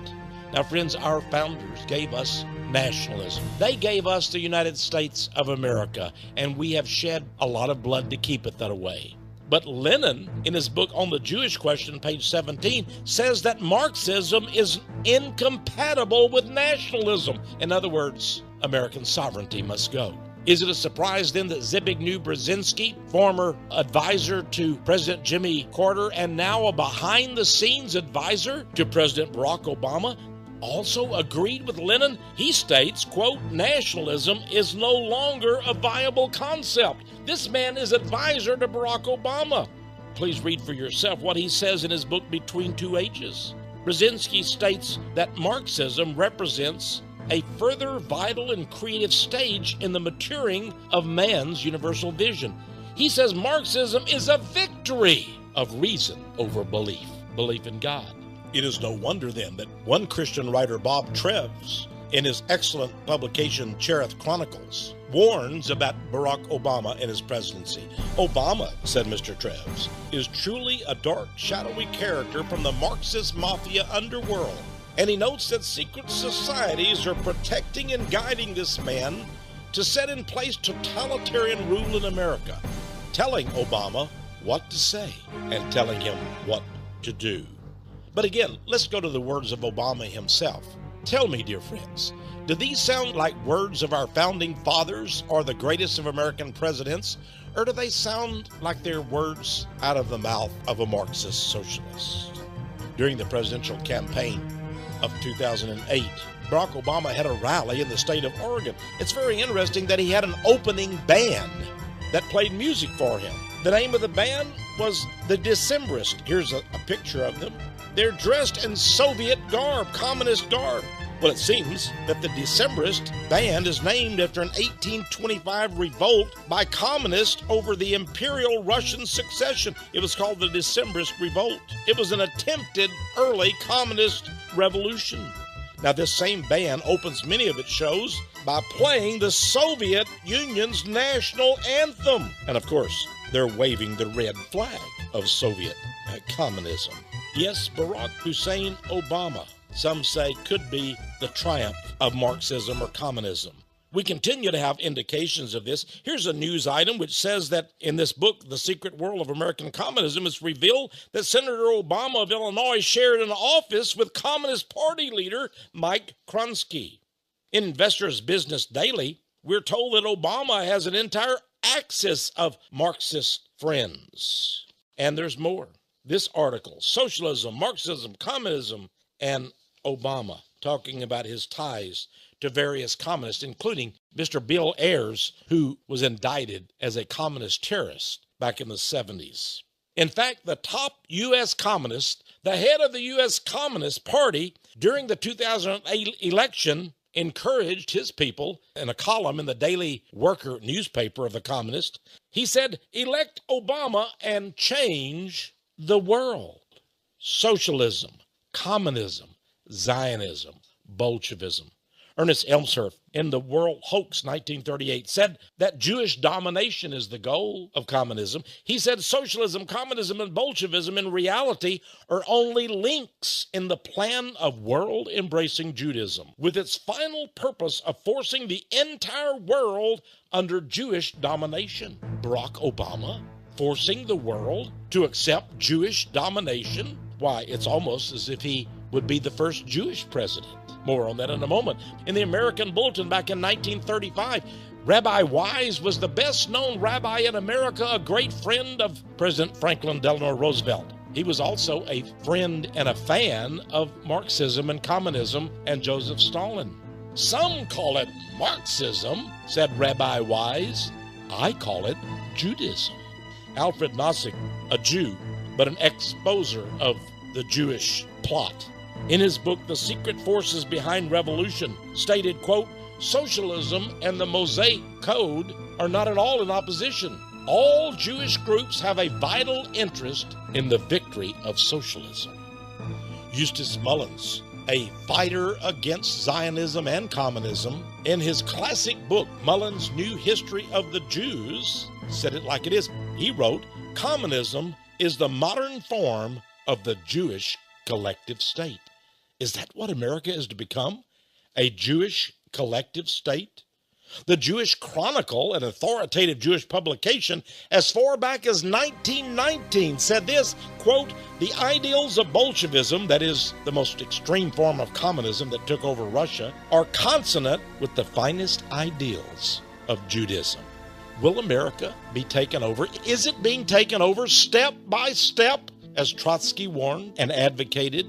Now, friends, our founders gave us nationalism. They gave us the United States of America, and we have shed a lot of blood to keep it that way. But Lenin, in his book on the Jewish question, page 17, says that Marxism is incompatible with nationalism. In other words, American sovereignty must go. Is it a surprise then that Zbigniew Brzezinski, former advisor to President Jimmy Carter and now a behind-the-scenes advisor to President Barack Obama, also agreed with Lenin? He states, quote, nationalism is no longer a viable concept. This man is advisor to Barack Obama. Please read for yourself what he says in his book, Between Two Ages. Brzezinski states that Marxism represents a further vital and creative stage in the maturing of man's universal vision. He says Marxism is a victory of reason over belief in God. It is no wonder then that one Christian writer, Bob Treves, in his excellent publication Cherith Chronicles, warns about Barack Obama and his presidency. Obama, said Mr. Treves, is truly a dark, shadowy character from the Marxist Mafia underworld. And he notes that secret societies are protecting and guiding this man to set in place totalitarian rule in America, telling Obama what to say and telling him what to do. But again, let's go to the words of Obama himself. Tell me, dear friends, do these sound like words of our founding fathers or the greatest of American presidents, or do they sound like they're words out of the mouth of a Marxist socialist? During the presidential campaign of 2008, Barack Obama had a rally in the state of Oregon. It's very interesting that he had an opening band that played music for him. The name of the band was the Decembrists. Here's a picture of them. They're dressed in Soviet garb, communist garb. Well, it seems that the Decembrist band is named after an 1825 revolt by communists over the Imperial Russian succession. It was called the Decembrist Revolt. It was an attempted early communist revolution. Now, this same band opens many of its shows by playing the Soviet Union's national anthem. And of course, they're waving the red flag of Soviet communism. Yes, Barack Hussein Obama, some say, could be the triumph of Marxism or communism. We continue to have indications of this. Here's a news item which says that in this book, The Secret World of American Communism, it's revealed that Senator Obama of Illinois shared an office with Communist Party leader Mike Kronsky. In Investor's Business Daily, we're told that Obama has an entire axis of Marxist friends. And there's more. This article, Socialism, Marxism, Communism, and Obama, talking about his ties to various communists, including Mr. Bill Ayers, who was indicted as a communist terrorist back in the 70s. In fact, the top U.S. communist, the head of the U.S. Communist Party, during the 2008 election, encouraged his people in a column in the Daily Worker newspaper of the communist. He said, elect Obama and change the world. Socialism, communism, Zionism, Bolshevism. Ernest Elmshurst, in The World Hoax, 1938, said that Jewish domination is the goal of communism. He said socialism, communism, and Bolshevism in reality are only links in the plan of world-embracing Judaism, with its final purpose of forcing the entire world under Jewish domination. Barack Obama forcing the world to accept Jewish domination? Why, it's almost as if he would be the first Jewish president. More on that in a moment. In the American Bulletin back in 1935, Rabbi Wise was the best-known rabbi in America, a great friend of President Franklin Delano Roosevelt. He was also a friend and a fan of Marxism and communism and Joseph Stalin. Some call it Marxism, said Rabbi Wise. I call it Judaism. Alfred Nozick, a Jew, but an exposer of the Jewish plot, in his book, The Secret Forces Behind Revolution, stated, quote, socialism and the Mosaic Code are not at all in opposition. All Jewish groups have a vital interest in the victory of socialism. Eustace Mullins, a fighter against Zionism and communism, in his classic book, Mullins' New History of the Jews, said it like it is. He wrote, communism is the modern form of the Jewish collective state. Is that what America is to become? A Jewish collective state? The Jewish Chronicle, an authoritative Jewish publication, as far back as 1919, said this, quote, the ideals of Bolshevism, that is, the most extreme form of communism that took over Russia, are consonant with the finest ideals of Judaism. Will America be taken over? Is it being taken over step by step, as Trotsky warned and advocated?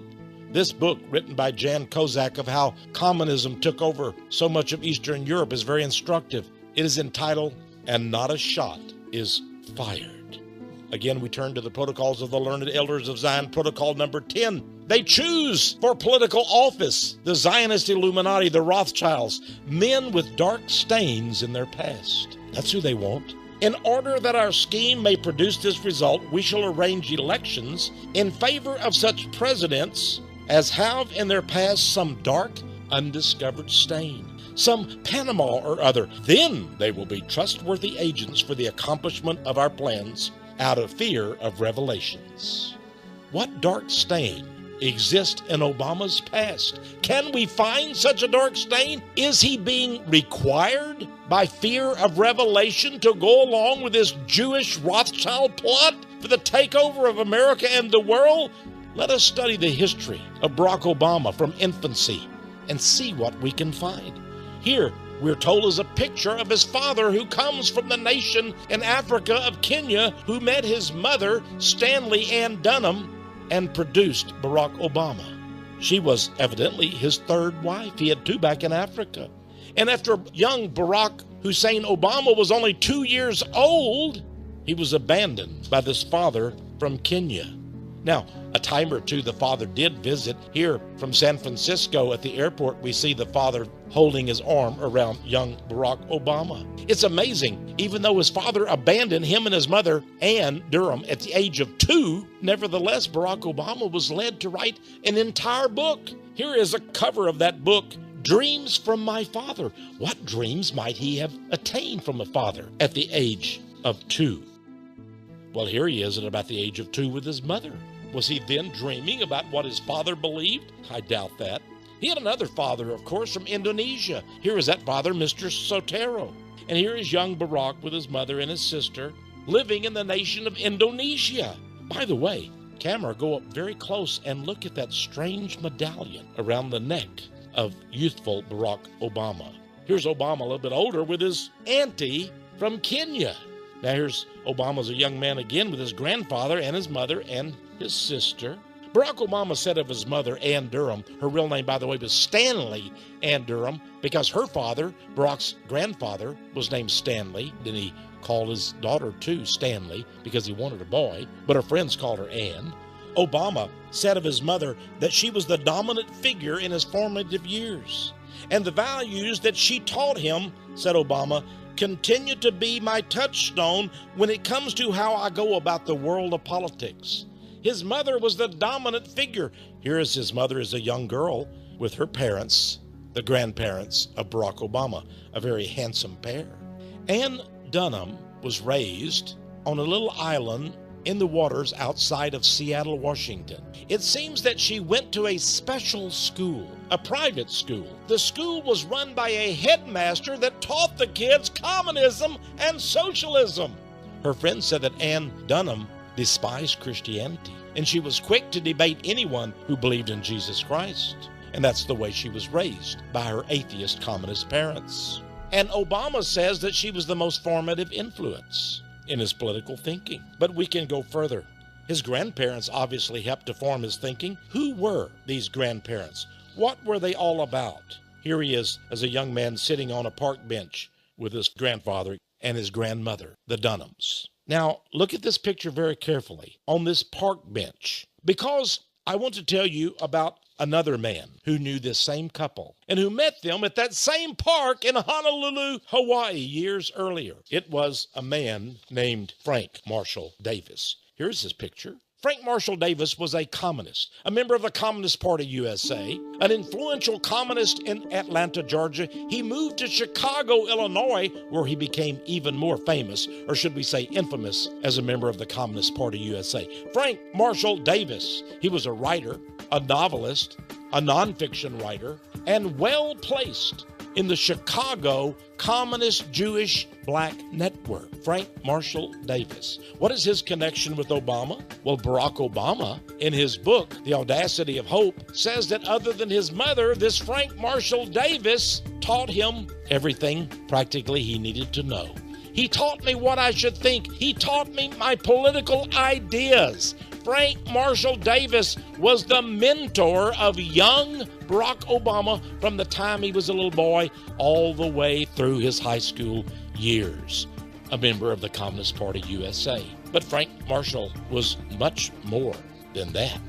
This book, written by Jan Kozak, of how communism took over so much of Eastern Europe, is very instructive. It is entitled, And Not a Shot is Fired. Again, we turn to the Protocols of the Learned Elders of Zion, Protocol number 10. They choose for political office the Zionist Illuminati, the Rothschilds, men with dark stains in their past. That's who they want. In order that our scheme may produce this result, we shall arrange elections in favor of such presidents as have in their past some dark, undiscovered stain, some Panama or other. Then they will be trustworthy agents for the accomplishment of our plans out of fear of revelations. What dark stain exists in Obama's past? Can we find such a dark stain? Is he being required by fear of revelation to go along with this Jewish Rothschild plot for the takeover of America and the world? Let us study the history of Barack Obama from infancy and see what we can find. Here, we're told is a picture of his father, who comes from the nation in Africa of Kenya, who met his mother, Stanley Ann Dunham, and produced Barack Obama. She was evidently his third wife. He had two back in Africa. And after young Barack Hussein Obama was only 2 years old, he was abandoned by this father from Kenya. Now, a time or two the father did visit. Here from San Francisco at the airport, we see the father holding his arm around young Barack Obama. It's amazing, even though his father abandoned him and his mother, Ann Durham, at the age of 2, nevertheless, Barack Obama was led to write an entire book. Here is a cover of that book, Dreams from My Father. What dreams might he have attained from a father at the age of 2? Well, here he is at about the age of 2 with his mother. Was he then dreaming about what his father believed? I doubt that. He had another father, of course, from Indonesia. Here is that father, Mr. Sotero. And here is young Barack with his mother and his sister living in the nation of Indonesia. By the way, camera, go up very close and look at that strange medallion around the neck of youthful Barack Obama. Here's Obama a little bit older with his auntie from Kenya. Now here's Obama's a young man again with his grandfather and his mother and his sister. Barack Obama said of his mother, Ann Durham, her real name, by the way, was Stanley Ann Durham, because her father, Barack's grandfather, was named Stanley. Then he called his daughter, too, Stanley, because he wanted a boy, but her friends called her Ann. Obama said of his mother that she was the dominant figure in his formative years. And the values that she taught him, said Obama, continue to be my touchstone when it comes to how I go about the world of politics. His mother was the dominant figure. Here is his mother as a young girl with her parents, the grandparents of Barack Obama, a very handsome pair. Ann Dunham was raised on a little island in the waters outside of Seattle, Washington. It seems that she went to a special school, a private school. The school was run by a headmaster that taught the kids communism and socialism. Her friends said that Ann Dunham despised Christianity, and she was quick to debate anyone who believed in Jesus Christ. And that's the way she was raised, by her atheist communist parents. And Obama says that she was the most formative influence in his political thinking. But we can go further. His grandparents obviously helped to form his thinking. Who were these grandparents? What were they all about? Here he is as a young man sitting on a park bench with his grandfather and his grandmother, the Dunhams. Now, look at this picture very carefully on this park bench, because I want to tell you about another man who knew this same couple and who met them at that same park in Honolulu, Hawaii, years earlier. It was a man named Frank Marshall Davis. Here's his picture. Frank Marshall Davis was a communist, a member of the Communist Party USA, an influential communist in Atlanta, Georgia. He moved to Chicago, Illinois, where he became even more famous, or should we say infamous, as a member of the Communist Party USA. Frank Marshall Davis, he was a writer, a novelist, a nonfiction writer, and well-placed in the Chicago Communist Jewish Black Network. Frank Marshall Davis. What is his connection with Obama? Well, Barack Obama, in his book, The Audacity of Hope, says that other than his mother, this Frank Marshall Davis taught him everything practically he needed to know. He taught me what I should think. He taught me my political ideas. Frank Marshall Davis was the mentor of young Barack Obama from the time he was a little boy all the way through his high school years, a member of the Communist Party USA. But Frank Marshall was much more than that.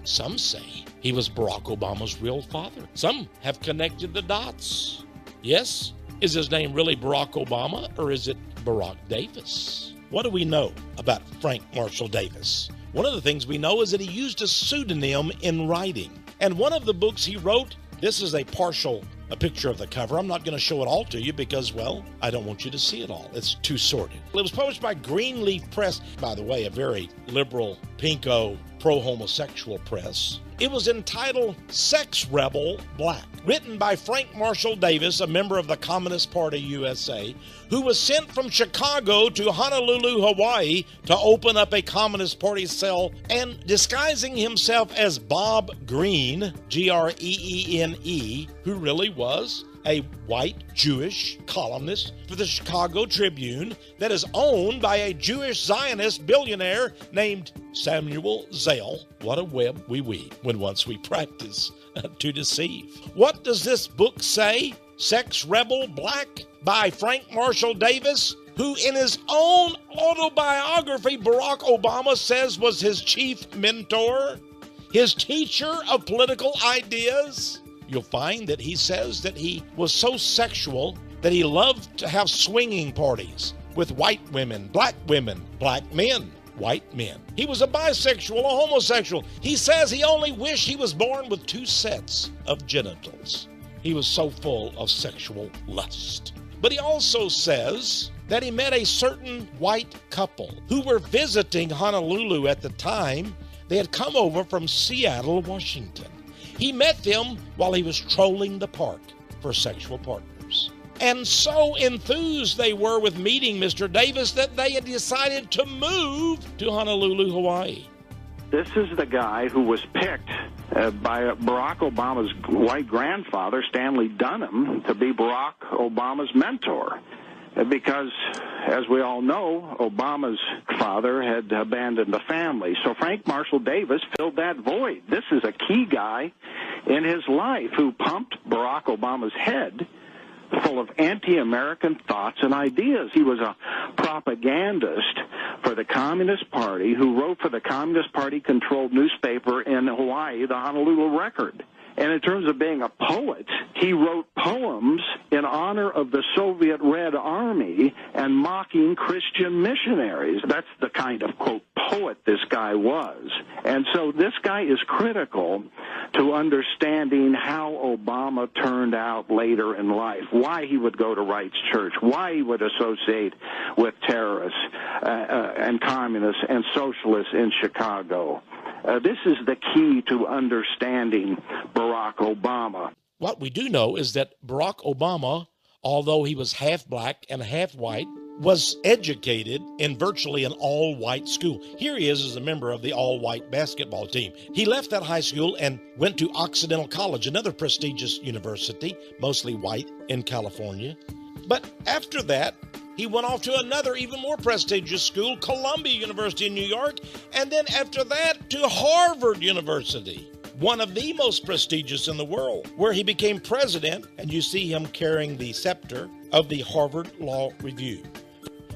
Some say he was Barack Obama's real father. Some have connected the dots. Yes, is his name really Barack Obama, or is it Barack Davis? What do we know about Frank Marshall Davis? One of the things we know is that he used a pseudonym in writing. And one of the books he wrote, this is a picture of the cover. I'm not going to show it all to you because, well, I don't want you to see it all. It's too sordid. It was published by Greenleaf Press, by the way, a very liberal, pinko, pro-homosexual press. It was entitled Sex Rebel Black, written by Frank Marshall Davis, a member of the Communist Party USA, who was sent from Chicago to Honolulu, Hawaii, to open up a Communist Party cell, and disguising himself as Bob Greene, Greene, who really was a white Jewish columnist for the Chicago Tribune that is owned by a Jewish Zionist billionaire named Samuel Zell. What a web we weave when once we practice to deceive. What does this book say? Sex Rebel Black by Frank Marshall Davis, who in his own autobiography, Barack Obama says was his chief mentor, his teacher of political ideas. You'll find that he says that he was so sexual that he loved to have swinging parties with white women, black men, white men. He was a bisexual, a homosexual. He says he only wished he was born with 2 sets of genitals. He was so full of sexual lust. But he also says that he met a certain white couple who were visiting Honolulu at the time. They had come over from Seattle, Washington. He met them while he was trolling the park for sexual partners. And so enthused they were with meeting Mr. Davis that they had decided to move to Honolulu, Hawaii. This is the guy who was picked by Barack Obama's white grandfather, Stanley Dunham, to be Barack Obama's mentor. Because, as we all know, Obama's father had abandoned the family. So Frank Marshall Davis filled that void. This is a key guy in his life who pumped Barack Obama's head full of anti-American thoughts and ideas. He was a propagandist for the Communist Party who wrote for the Communist Party-controlled newspaper in Hawaii, the Honolulu Record. And in terms of being a poet, he wrote poems in honor of the Soviet Red Army and mocking Christian missionaries. That's the kind of, quote, poet this guy was. And so this guy is critical to understanding how Obama turned out later in life, why he would go to Wright's Church, why he would associate with terrorists and communists and socialists in Chicago. This is the key to understanding Barack Obama. What we do know is that Barack Obama, although he was half black and half white, was educated in virtually an all-white school. Here he is as a member of the all-white basketball team. He left that high school and went to Occidental College, another prestigious university, mostly white in California. But after that, He went off to another, even more prestigious school, Columbia University in New York, and then after that to Harvard University, one of the most prestigious in the world, where he became president, and you see him carrying the scepter of the Harvard Law Review.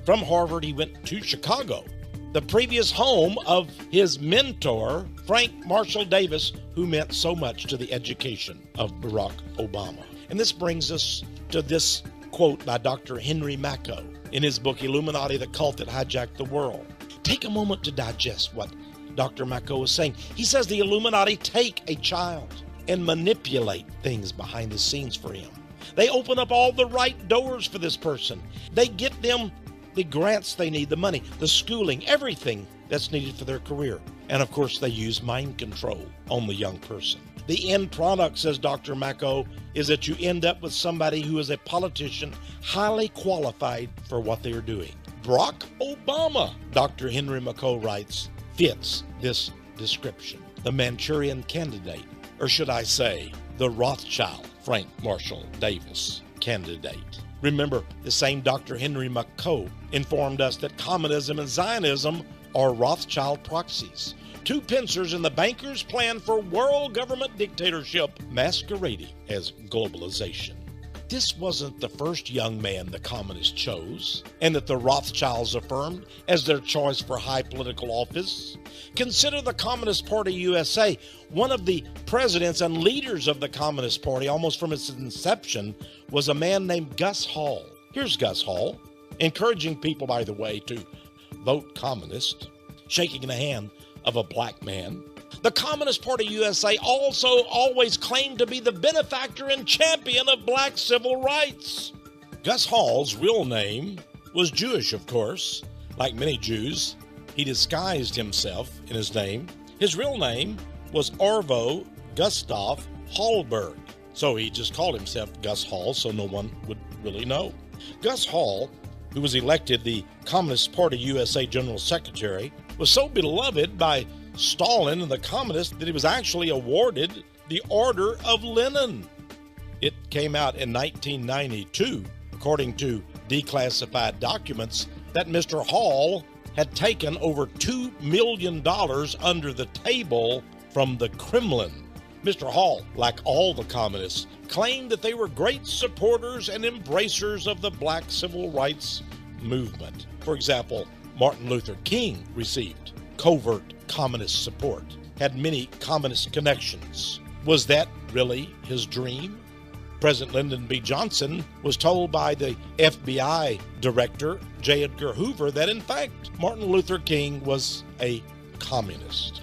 From Harvard, he went to Chicago, the previous home of his mentor, Frank Marshall Davis, who meant so much to the education of Barack Obama. And this brings us to this quote by Dr. Henry Macko in his book, Illuminati, the Cult That Hijacked the World. Take a moment to digest what Dr. Macko was saying. He says the Illuminati take a child and manipulate things behind the scenes for him. They open up all the right doors for this person. They get them the grants they need, the money, the schooling, everything that's needed for their career. And of course, they use mind control on the young person. The end product, says Dr. Macko, is that you end up with somebody who is a politician highly qualified for what they are doing. Barack Obama, Dr. Henry Macko writes, fits this description. The Manchurian candidate, or should I say, the Rothschild Frank Marshall Davis candidate. Remember, the same Dr. Henry Macko informed us that communism and Zionism are Rothschild proxies, two pincers in the bankers' plan for world government dictatorship masquerading as globalization. This wasn't the first young man the communists chose and that the Rothschilds affirmed as their choice for high political office. Consider the Communist Party USA. One of the presidents and leaders of the Communist Party, almost from its inception, was a man named Gus Hall. Here's Gus Hall, encouraging people, by the way, to vote communist, shaking the hand of a black man. The Communist Party USA also always claimed to be the benefactor and champion of black civil rights. Gus Hall's real name was Jewish, of course. Like many Jews, he disguised himself in his name. His real name was Arvo Gustav Hallberg. So he just called himself Gus Hall so no one would really know. Gus Hall, who was elected the Communist Party USA General Secretary, was so beloved by Stalin and the communists that he was actually awarded the Order of Lenin. It came out in 1992, according to declassified documents, that Mr. Hall had taken over $2 million under the table from the Kremlin. Mr. Hall, like all the communists, claimed that they were great supporters and embracers of the black civil rights movement. For example, Martin Luther King received covert communist support, had many communist connections. Was that really his dream? President Lyndon B. Johnson was told by the FBI director, J. Edgar Hoover, that in fact, Martin Luther King was a communist.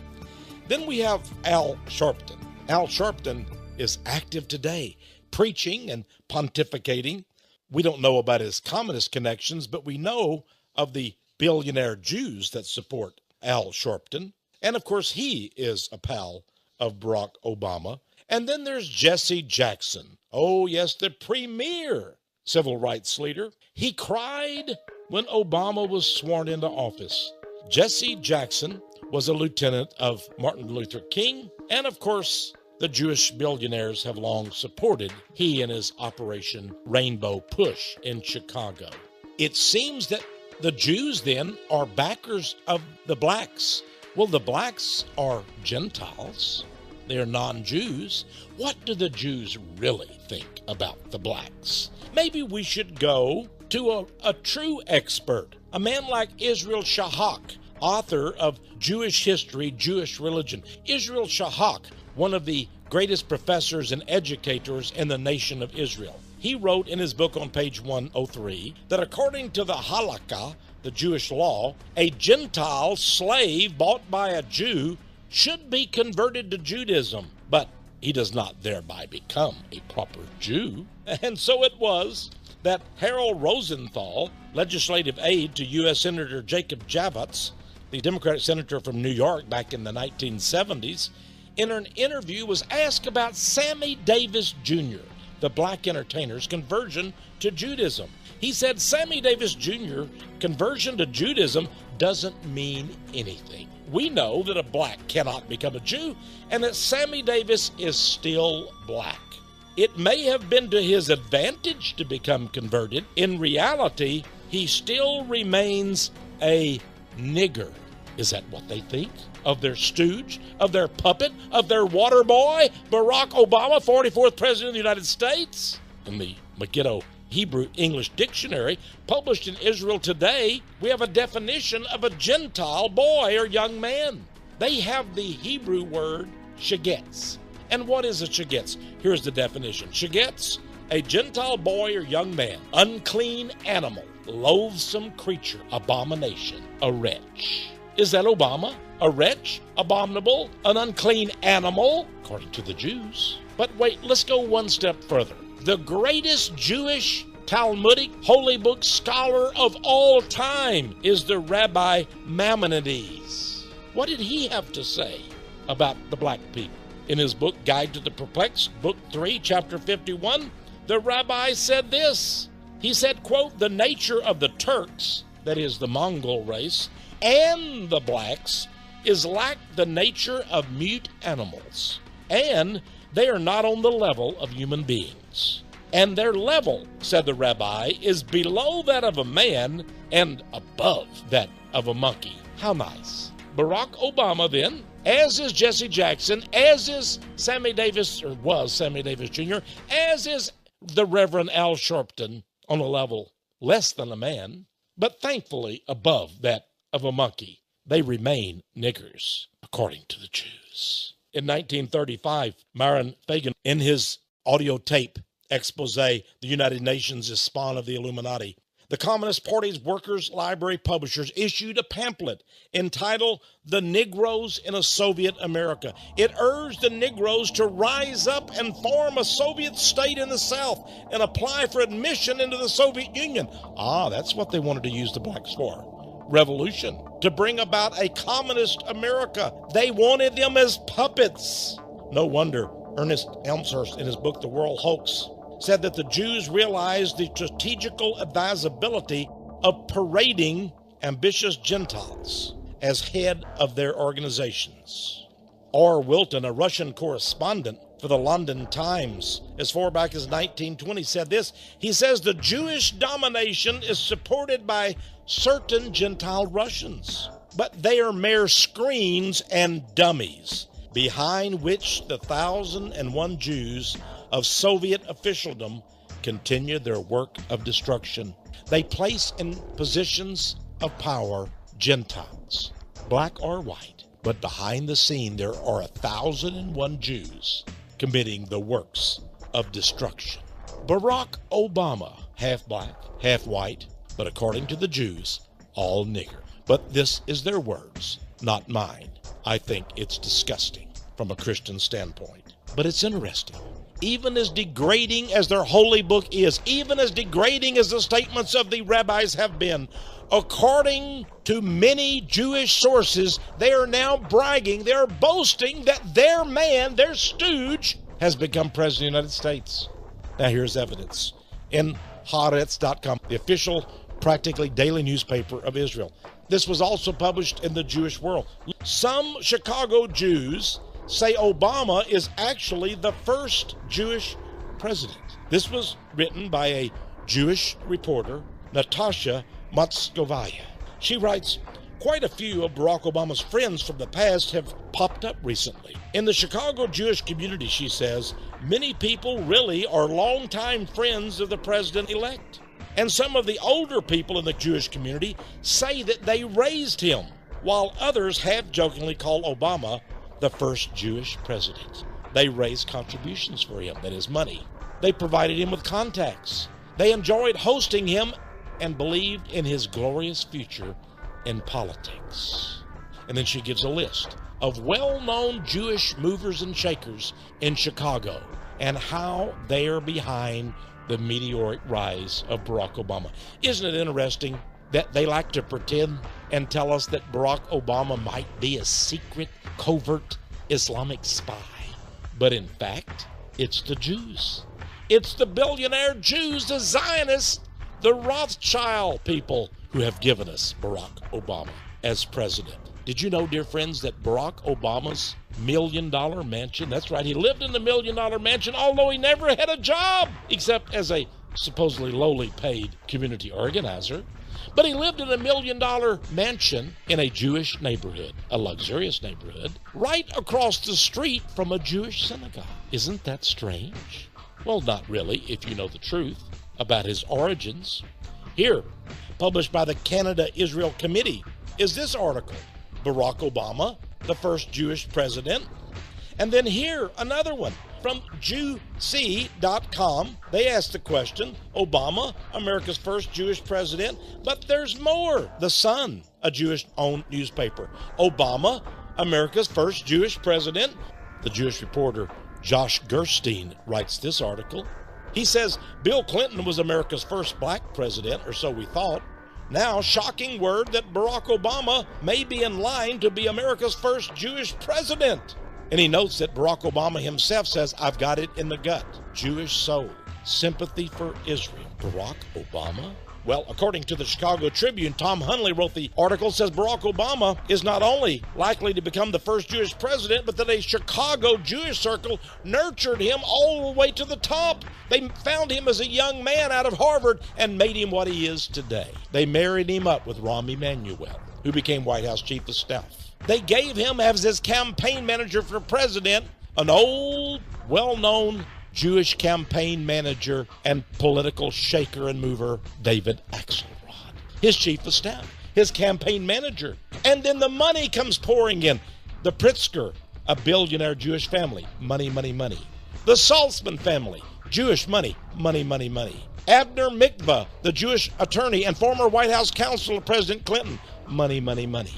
Then we have Al Sharpton. Al Sharpton is active today, preaching and pontificating. We don't know about his communist connections, but we know of the billionaire Jews that support Al Sharpton. And of course, he is a pal of Barack Obama. And then there's Jesse Jackson. Oh, yes, the premier civil rights leader. He cried when Obama was sworn into office. Jesse Jackson was a lieutenant of Martin Luther King. And of course, the Jewish billionaires have long supported he and his Operation Rainbow Push in Chicago. It seems that the Jews then are backers of the blacks. Well, the blacks are Gentiles. They are non-Jews. What do the Jews really think about the blacks? Maybe we should go to a true expert, a man like Israel Shahak, author of Jewish History, Jewish Religion. Israel Shahak, one of the greatest professors and educators in the nation of Israel. He wrote in his book on page 103 that according to the Halakha, the Jewish law, a Gentile slave bought by a Jew should be converted to Judaism, but he does not thereby become a proper Jew. And so it was that Harold Rosenthal, legislative aide to U.S. Senator Jacob Javits, the Democratic senator from New York back in the 1970s, in an interview was asked about Sammy Davis Jr., the black entertainer's conversion to Judaism. He said Sammy Davis Jr. conversion to Judaism doesn't mean anything. We know that a black cannot become a Jew and that Sammy Davis is still black. It may have been to his advantage to become converted. In reality, he still remains a nigger. Is that what they think? Of their stooge, of their puppet, of their water boy, Barack Obama, 44th President of the United States? In the Megiddo Hebrew English Dictionary, published in Israel Today, we have a definition of a Gentile boy or young man. They have the Hebrew word shegetz. And what is a shegetz? Here's the definition. Shegetz, a Gentile boy or young man, unclean animal, loathsome creature, abomination, a wretch. Is that Obama? A wretch? Abominable? An unclean animal? According to the Jews. But wait, let's go one step further. The greatest Jewish Talmudic holy book scholar of all time is the Rabbi Maimonides. What did he have to say about the black people? In his book, Guide to the Perplexed, Book 3, Chapter 51, the rabbi said this. He said, quote, the nature of the Turks, that is the Mongol race, and the blacks is like the nature of mute animals, and they are not on the level of human beings. And their level, said the rabbi, is below that of a man and above that of a monkey. How nice. Barack Obama then, as is Jesse Jackson, as is Sammy Davis, or was Sammy Davis Jr., as is the Reverend Al Sharpton, on a level less than a man, but thankfully above that of a monkey. They remain niggers, according to the Jews. In 1935, Myron Fagan, in his audio tape expose, The United Nations is Spawn of the Illuminati, the Communist Party's Workers' Library publishers issued a pamphlet entitled The Negroes in a Soviet America. It urged the Negroes to rise up and form a Soviet state in the South and apply for admission into the Soviet Union. That's what they wanted to use the blacks for. Revolution, to bring about a communist America. They wanted them as puppets. No wonder Ernest Elmshurst, in his book The World Hoax, said that the Jews realized the strategical advisability of parading ambitious Gentiles as head of their organizations. R. Wilton, a Russian correspondent for the London Times, as far back as 1920, said this. He says the Jewish domination is supported by certain Gentile Russians, but they are mere screens and dummies, behind which the 1,001 Jews of Soviet officialdom continue their work of destruction. They place in positions of power Gentiles, black or white, but behind the scene there are 1,001 Jews committing the works of destruction. Barack Obama, half black, half white, but according to the Jews, all nigger. But this is their words, not mine. I think it's disgusting from a Christian standpoint. But it's interesting. Even as degrading as their holy book is, even as degrading as the statements of the rabbis have been, according to many Jewish sources, they are now bragging, they are boasting that their man, their stooge, has become president of the United States. Now here's evidence. In Haaretz.com, the official, practically daily newspaper of Israel. This was also published in the Jewish World. Some Chicago Jews say Obama is actually the first Jewish president. This was written by a Jewish reporter, Natasha Motskovaya. She writes, quite a few of Barack Obama's friends from the past have popped up recently. In the Chicago Jewish community, she says, many people really are longtime friends of the president-elect. And some of the older people in the Jewish community say that they raised him, while others have jokingly called Obama the first Jewish president. They raised contributions for him, that is money. They provided him with contacts. They enjoyed hosting him and believed in his glorious future in politics. And then she gives a list of well-known Jewish movers and shakers in Chicago and how they are behind the meteoric rise of Barack Obama. Isn't it interesting that they like to pretend and tell us that Barack Obama might be a secret, covert Islamic spy? But in fact, it's the Jews. It's the billionaire Jews, the Zionists, the Rothschild people who have given us Barack Obama as president. Did you know, dear friends, that Barack Obama's $1 million mansion, that's right, he lived in the $1 million mansion, although he never had a job except as a supposedly lowly paid community organizer, but he lived in a $1 million mansion in a Jewish neighborhood, a luxurious neighborhood, right across the street from a Jewish synagogue. Isn't that strange? Well, not really, if you know the truth about his origins. Here, published by the Canada-Israel Committee, is this article: Barack Obama, the first Jewish president. And then here, another one from Jewc.com. They asked the question, Obama, America's first Jewish president, but there's more. The Sun, a Jewish-owned newspaper. Obama, America's first Jewish president. The Jewish reporter Josh Gerstein writes this article. He says, Bill Clinton was America's first black president, or so we thought. Now, shocking word that Barack Obama may be in line to be America's first Jewish president. And he notes that Barack Obama himself says, I've got it in the gut. Jewish soul, sympathy for Israel. Barack Obama? Well, according to the Chicago Tribune, Tom Hunley wrote the article, says Barack Obama is not only likely to become the first Jewish president, but that a Chicago Jewish circle nurtured him all the way to the top. They found him as a young man out of Harvard and made him what he is today. They married him up with Rahm Emanuel, who became White House Chief of Staff. They gave him as his campaign manager for president an old, well-known Jewish campaign manager and political shaker and mover, David Axelrod. His chief of staff, his campaign manager. And then the money comes pouring in. The Pritzker, a billionaire Jewish family, money, money, money. The Saltzman family, Jewish money, money, money, money. Abner Mikva, the Jewish attorney and former White House counsel of President Clinton, money, money, money.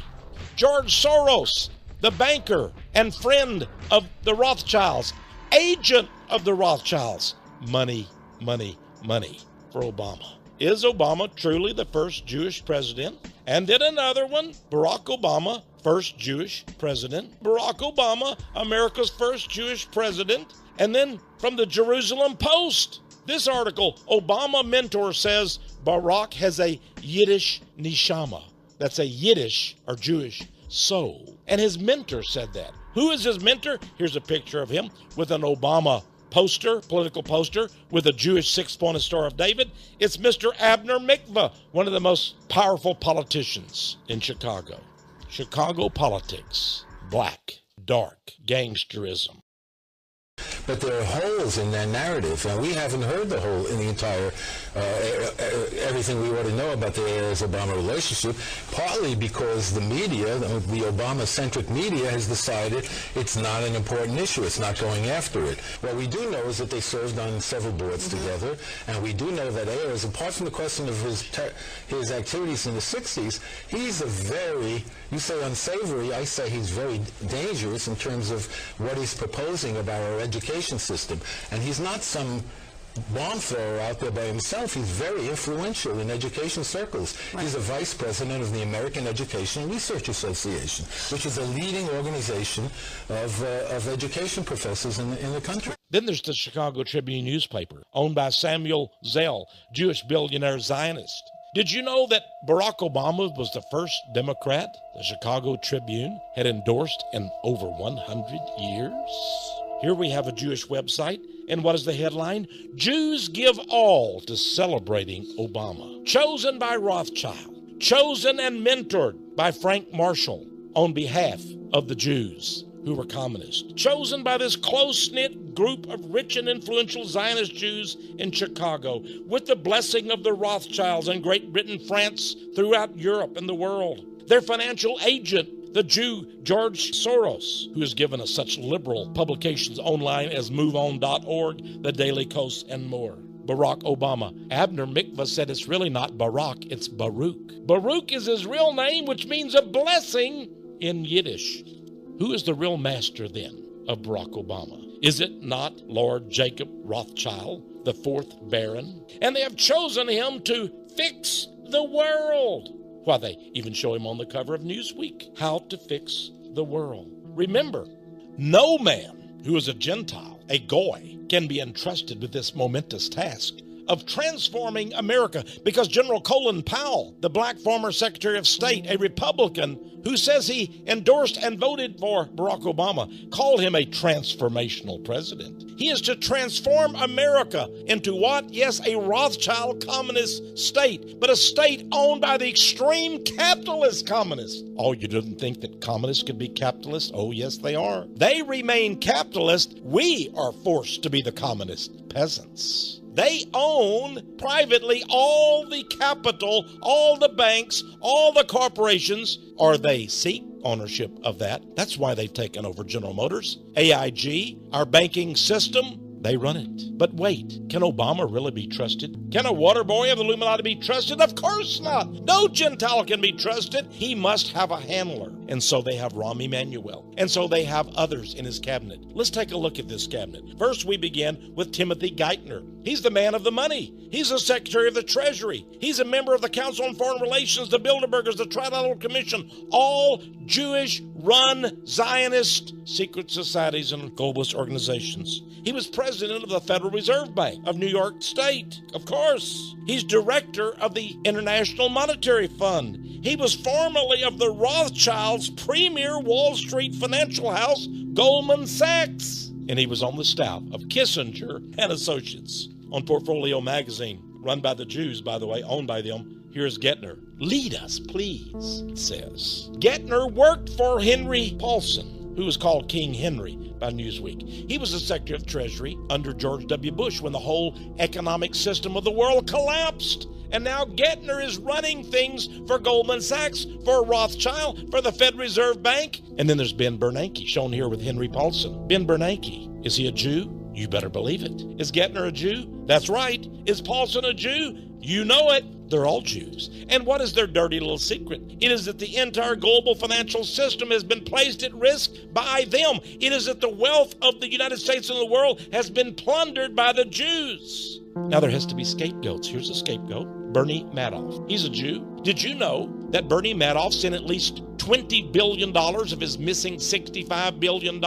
George Soros, the banker and friend of the Rothschilds, agent of the Rothschilds. Money, money, money for Obama. Is Obama truly the first Jewish president? And then another one, Barack Obama, first Jewish president. Barack Obama, America's first Jewish president. And then from the Jerusalem Post, this article, Obama mentor says Barack has a Yiddish neshama. That's a Yiddish or Jewish soul. And his mentor said that. Who is his mentor? Here's a picture of him with an Obama poster, political poster, with a Jewish six-pointed Star of David. It's Mr. Abner Mikva, one of the most powerful politicians in Chicago. Chicago politics, black, dark, gangsterism. But there are holes in that narrative, and we haven't heard the whole in the entire, everything we ought to know about the Ayers-Obama relationship, partly because the media, the Obama-centric media, has decided it's not an important issue. It's not going after it. What we do know is that they served on several boards together, and we do know that Ayers, apart from the question of his activities in the 60s, he's a very, you say unsavory, I say he's very dangerous in terms of what he's proposing about our education system. And he's not some bomb thrower out there by himself. He's very influential in education circles. Right. He's a vice president of the American Education Research Association, which is a leading organization of education professors in the country. Then there's the Chicago Tribune newspaper, owned by Samuel Zell, Jewish billionaire Zionist. Did you know that Barack Obama was the first Democrat the Chicago Tribune had endorsed in over 100 years? Here we have a Jewish website, and what is the headline? Jews give all to celebrating Obama. Chosen by Rothschild, chosen and mentored by Frank Marshall on behalf of the Jews who were communists. Chosen by this close-knit group of rich and influential Zionist Jews in Chicago with the blessing of the Rothschilds in Great Britain, France, throughout Europe and the world. Their financial agent, the Jew George Soros, who has given us such liberal publications online as MoveOn.org, The Daily Kos, and more. Barack Obama. Abner Mikva said it's really not Barack, it's Baruch. Baruch is his real name, which means a blessing in Yiddish. Who is the real master then of Barack Obama? Is it not Lord Jacob Rothschild, the fourth Baron? And they have chosen him to fix the world. Why, they even show him on the cover of Newsweek, How to Fix the World. Remember, no man who is a Gentile, a goy, can be entrusted with this momentous task of transforming America, because General Colin Powell, the black former Secretary of State, a Republican who says he endorsed and voted for Barack Obama, called him a transformational president. He is to transform America into what? Yes, a Rothschild communist state, but a state owned by the extreme capitalist communists. Oh, you didn't think that communists could be capitalists? Oh, yes, they are. They remain capitalist. We are forced to be the communist peasants. They own privately all the capital, all the banks, all the corporations, or they seek ownership of that. That's why they've taken over General Motors, AIG, our banking system. They run it. But wait, can Obama really be trusted? Can a water boy of the Illuminati be trusted? Of course not. No Gentile can be trusted. He must have a handler. And so they have Rahm Emanuel. And so they have others in his cabinet. Let's take a look at this cabinet. First, we begin with Timothy Geithner. He's the man of the money. He's the Secretary of the Treasury. He's a member of the Council on Foreign Relations, the Bilderbergers, the Trilateral Commission, all Jewish-run Zionist secret societies and globalist organizations. He was president of the Federal Reserve Bank of New York State, of course. He's director of the International Monetary Fund. He was formerly of the Rothschilds' premier Wall Street financial house, Goldman Sachs. And he was on the staff of Kissinger and Associates. On Portfolio magazine, run by the Jews, by the way, owned by them, here's Geithner. Lead us, please, it says. Geithner worked for Henry Paulson, who was called King Henry by Newsweek. He was the Secretary of Treasury under George W. Bush when the whole economic system of the world collapsed. And now Geithner is running things for Goldman Sachs, for Rothschild, for the Federal Reserve Bank. And then there's Ben Bernanke, shown here with Henry Paulson. Ben Bernanke, is he a Jew? You better believe it. Is Geithner a Jew? That's right. Is Paulson a Jew? You know it. They're all Jews. And what is their dirty little secret? It is that the entire global financial system has been placed at risk by them. It is that the wealth of the United States and the world has been plundered by the Jews. Now there has to be scapegoats. Here's a scapegoat, Bernie Madoff. He's a Jew. Did you know that Bernie Madoff sent at least $20 billion of his missing $65 billion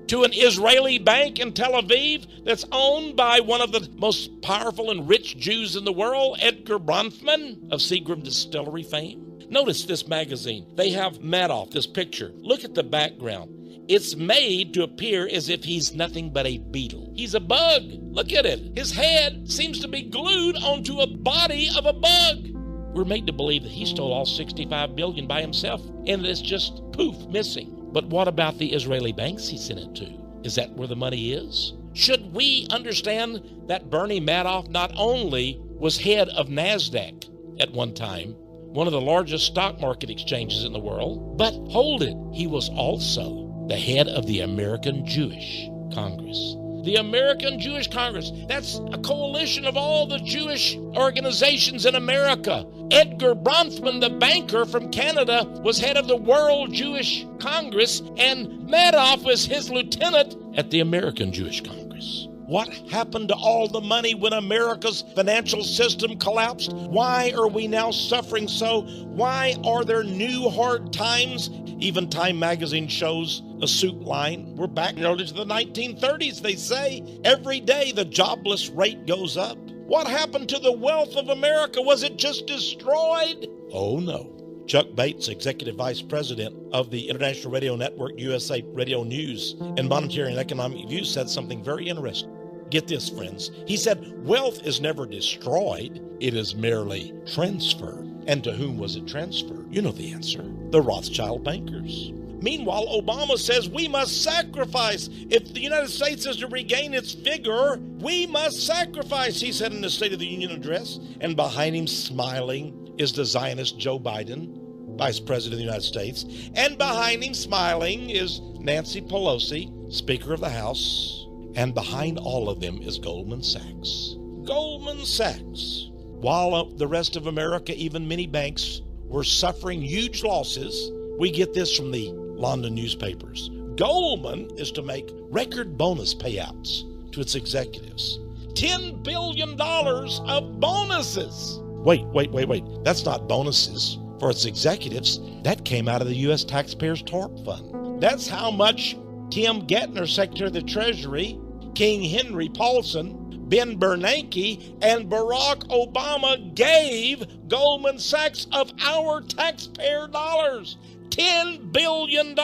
to an Israeli bank in Tel Aviv that's owned by one of the most powerful and rich Jews in the world, Edgar Bronfman of Seagram Distillery fame? Notice this magazine. They have Madoff, this picture. Look at the background. It's made to appear as if he's nothing but a beetle. He's a bug. Look at it. His head seems to be glued onto a body of a bug. We're made to believe that he stole all $65 billion by himself and that it's just poof, missing. But what about the Israeli banks he sent it to? Is that where the money is? Should we understand that Bernie Madoff not only was head of NASDAQ at one time, one of the largest stock market exchanges in the world, but hold it, he was also the head of the American Jewish Congress. The American Jewish Congress, that's a coalition of all the Jewish organizations in America. Edgar Bronfman, the banker from Canada, was head of the World Jewish Congress, and Madoff was his lieutenant at the American Jewish Congress. What happened to all the money when America's financial system collapsed? Why are we now suffering so? Why are there new hard times? Even Time magazine shows a suit line. We're back nearly to the 1930s, they say. Every day the jobless rate goes up. What happened to the wealth of America? Was it just destroyed? Oh no. Chuck Bates, Executive Vice President of the International Radio Network, USA Radio News, and Monetary and Economic Views, said something very interesting. Get this, friends. He said, wealth is never destroyed. It is merely transferred. And to whom was it transferred? You know the answer. The Rothschild bankers. Meanwhile, Obama says we must sacrifice. If the United States is to regain its vigor, we must sacrifice, he said in the State of the Union address. And behind him, smiling, is the Zionist Joe Biden, Vice President of the United States. And behind him, smiling, is Nancy Pelosi, Speaker of the House. And behind all of them is Goldman Sachs. Goldman Sachs. While the rest of America, even many banks, were suffering huge losses, we get this from the London newspapers. Goldman is to make record bonus payouts to its executives. $10 billion of bonuses. Wait. That's not bonuses for its executives. That came out of the U.S. taxpayers' TARP fund. That's how much Tim Geithner, Secretary of the Treasury, King Henry Paulson, Ben Bernanke and Barack Obama gave Goldman Sachs of our taxpayer dollars. $10 billion.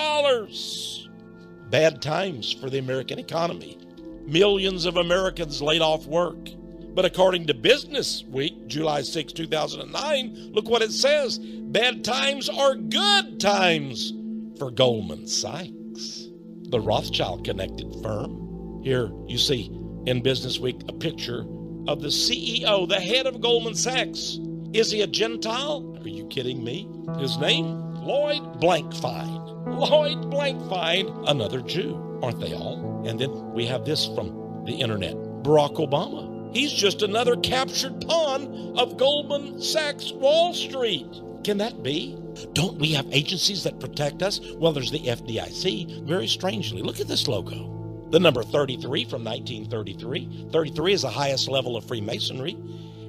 Bad times for the American economy. Millions of Americans laid off work. But according to Business Week, July 6, 2009, look what it says. Bad times are good times for Goldman Sachs, the Rothschild-connected firm. Here you see in Business Week a picture of the CEO, the head of Goldman Sachs. Is he a Gentile? Are you kidding me? His name? Lloyd Blankfein. Lloyd Blankfein, another Jew. Aren't they all? And then we have this from the internet. Barack Obama. He's just another captured pawn of Goldman Sachs Wall Street. Can that be? Don't we have agencies that protect us? Well, there's the FDIC. Very strangely, look at this logo. The number 33 from 1933. 33 is the highest level of Freemasonry.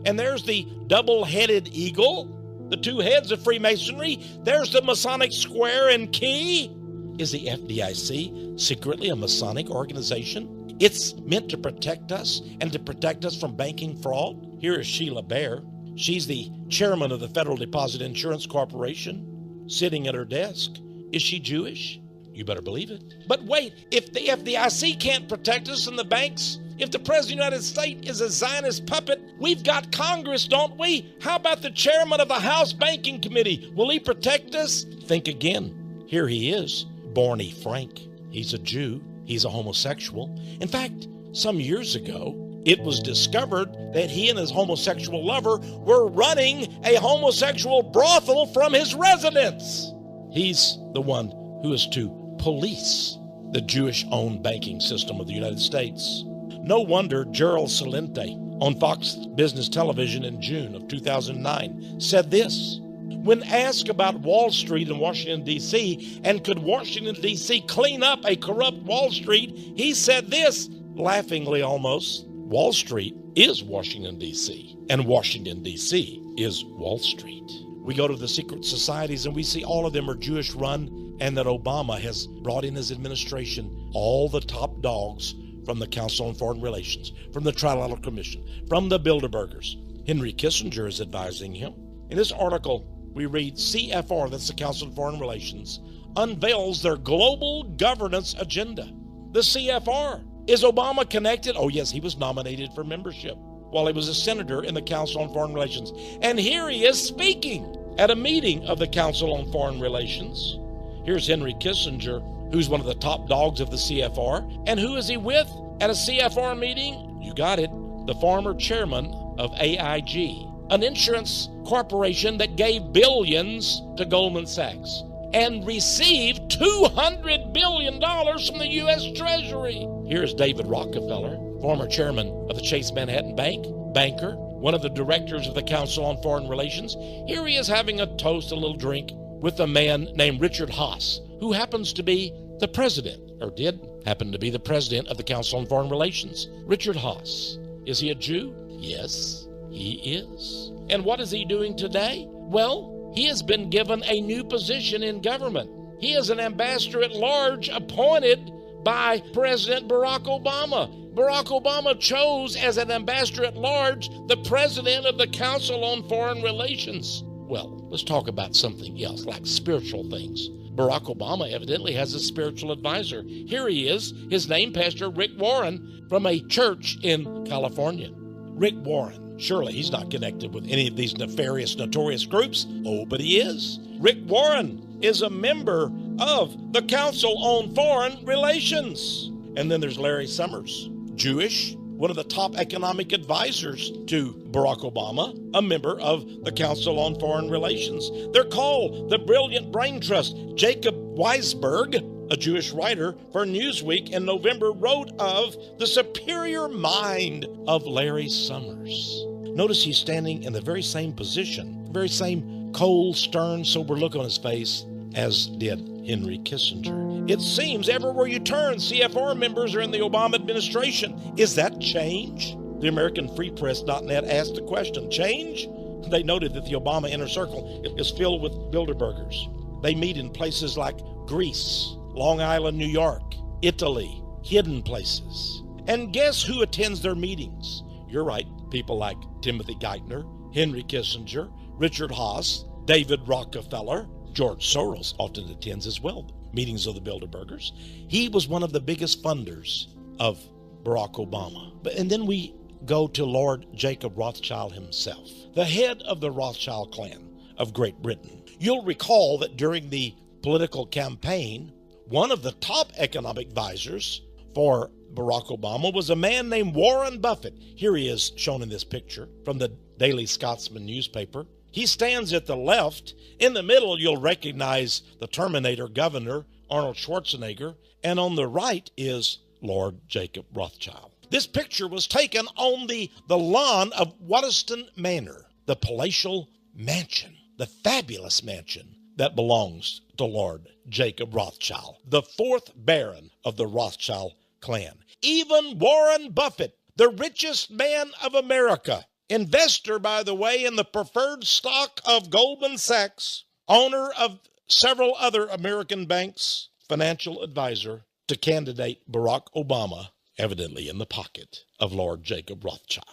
And there's the double-headed eagle, the two heads of Freemasonry. There's the Masonic square and key. Is the FDIC secretly a Masonic organization? It's meant to protect us and to protect us from banking fraud. Here is Sheila Bair. She's the chairman of the Federal Deposit Insurance Corporation, sitting at her desk. Is she Jewish? You better believe it. But wait, if the FDIC can't protect us and the banks, if the President of the United States is a Zionist puppet, we've got Congress, don't we? How about the chairman of the House Banking Committee? Will he protect us? Think again. Here he is, Barney Frank. He's a Jew. He's a homosexual. In fact, some years ago, it was discovered that he and his homosexual lover were running a homosexual brothel from his residence. He's the one who is to police the Jewish-owned banking system of the United States. No wonder Gerald Celente on Fox Business Television in June of 2009 said this. When asked about Wall Street in Washington, D.C., and could Washington, D.C. clean up a corrupt Wall Street, he said this, laughingly almost, Wall Street is Washington, D.C., and Washington, D.C. is Wall Street. We go to the secret societies and we see all of them are Jewish-run, and that Obama has brought in his administration all the top dogs from the Council on Foreign Relations, from the Trilateral Commission, from the Bilderbergers. Henry Kissinger is advising him. In this article, we read CFR, that's the Council on Foreign Relations, unveils their global governance agenda. The CFR. Is Obama connected? Oh, yes, he was nominated for membership while he was a senator in the Council on Foreign Relations. And here he is speaking at a meeting of the Council on Foreign Relations. Here's Henry Kissinger, who's one of the top dogs of the CFR. And who is he with at a CFR meeting? You got it, the former chairman of AIG, an insurance corporation that gave billions to Goldman Sachs and received $200 billion from the U.S. Treasury. Here's David Rockefeller, former chairman of the Chase Manhattan Bank, banker, one of the directors of the Council on Foreign Relations. Here he is having a toast, a little drink, with a man named Richard Haas, who happens to be the president, or did happen to be the president of the Council on Foreign Relations. Richard Haas. Is he a Jew? Yes, he is. And what is he doing today? Well, he has been given a new position in government. He is an ambassador at large appointed by President Barack Obama. Barack Obama chose as an ambassador at large the president of the Council on Foreign Relations. Well, let's talk about something else, like spiritual things. Barack Obama evidently has a spiritual advisor. Here he is, his name, Pastor Rick Warren, from a church in California. Rick Warren. Surely he's not connected with any of these nefarious, notorious groups. Oh, but he is. Rick Warren is a member of the Council on Foreign Relations. And then there's Larry Summers, Jewish, one of the top economic advisors to Barack Obama, a member of the Council on Foreign Relations. They're called the Brilliant Brain Trust. Jacob Weisberg, a Jewish writer for Newsweek in November, wrote of the superior mind of Larry Summers. Notice he's standing in the very same position, very same cold, stern, sober look on his face as did Henry Kissinger. It seems everywhere you turn, CFR members are in the Obama administration. Is that change? The AmericanFreePress.net asked the question, change? They noted that the Obama inner circle is filled with Bilderbergers. They meet in places like Greece, Long Island, New York, Italy, hidden places. And guess who attends their meetings? You're right, people like Timothy Geithner, Henry Kissinger, Richard Haas, David Rockefeller. George Soros often attends as well, meetings of the Bilderbergers. He was one of the biggest funders of Barack Obama. And then we go to Lord Jacob Rothschild himself, the head of the Rothschild clan of Great Britain. You'll recall that during the political campaign, one of the top economic advisors for Barack Obama was a man named Warren Buffett. Here he is shown in this picture from the Daily Scotsman newspaper. He stands at the left. In the middle, you'll recognize the Terminator governor, Arnold Schwarzenegger, and on the right is Lord Jacob Rothschild. This picture was taken on the lawn of Waddesdon Manor, the palatial mansion, the fabulous mansion that belongs to Lord Jacob Rothschild, the fourth Baron of the Rothschild clan. Even Warren Buffett, the richest man of America, investor, by the way, in the preferred stock of Goldman Sachs, owner of several other American banks, financial advisor to candidate Barack Obama, evidently in the pocket of Lord Jacob Rothschild.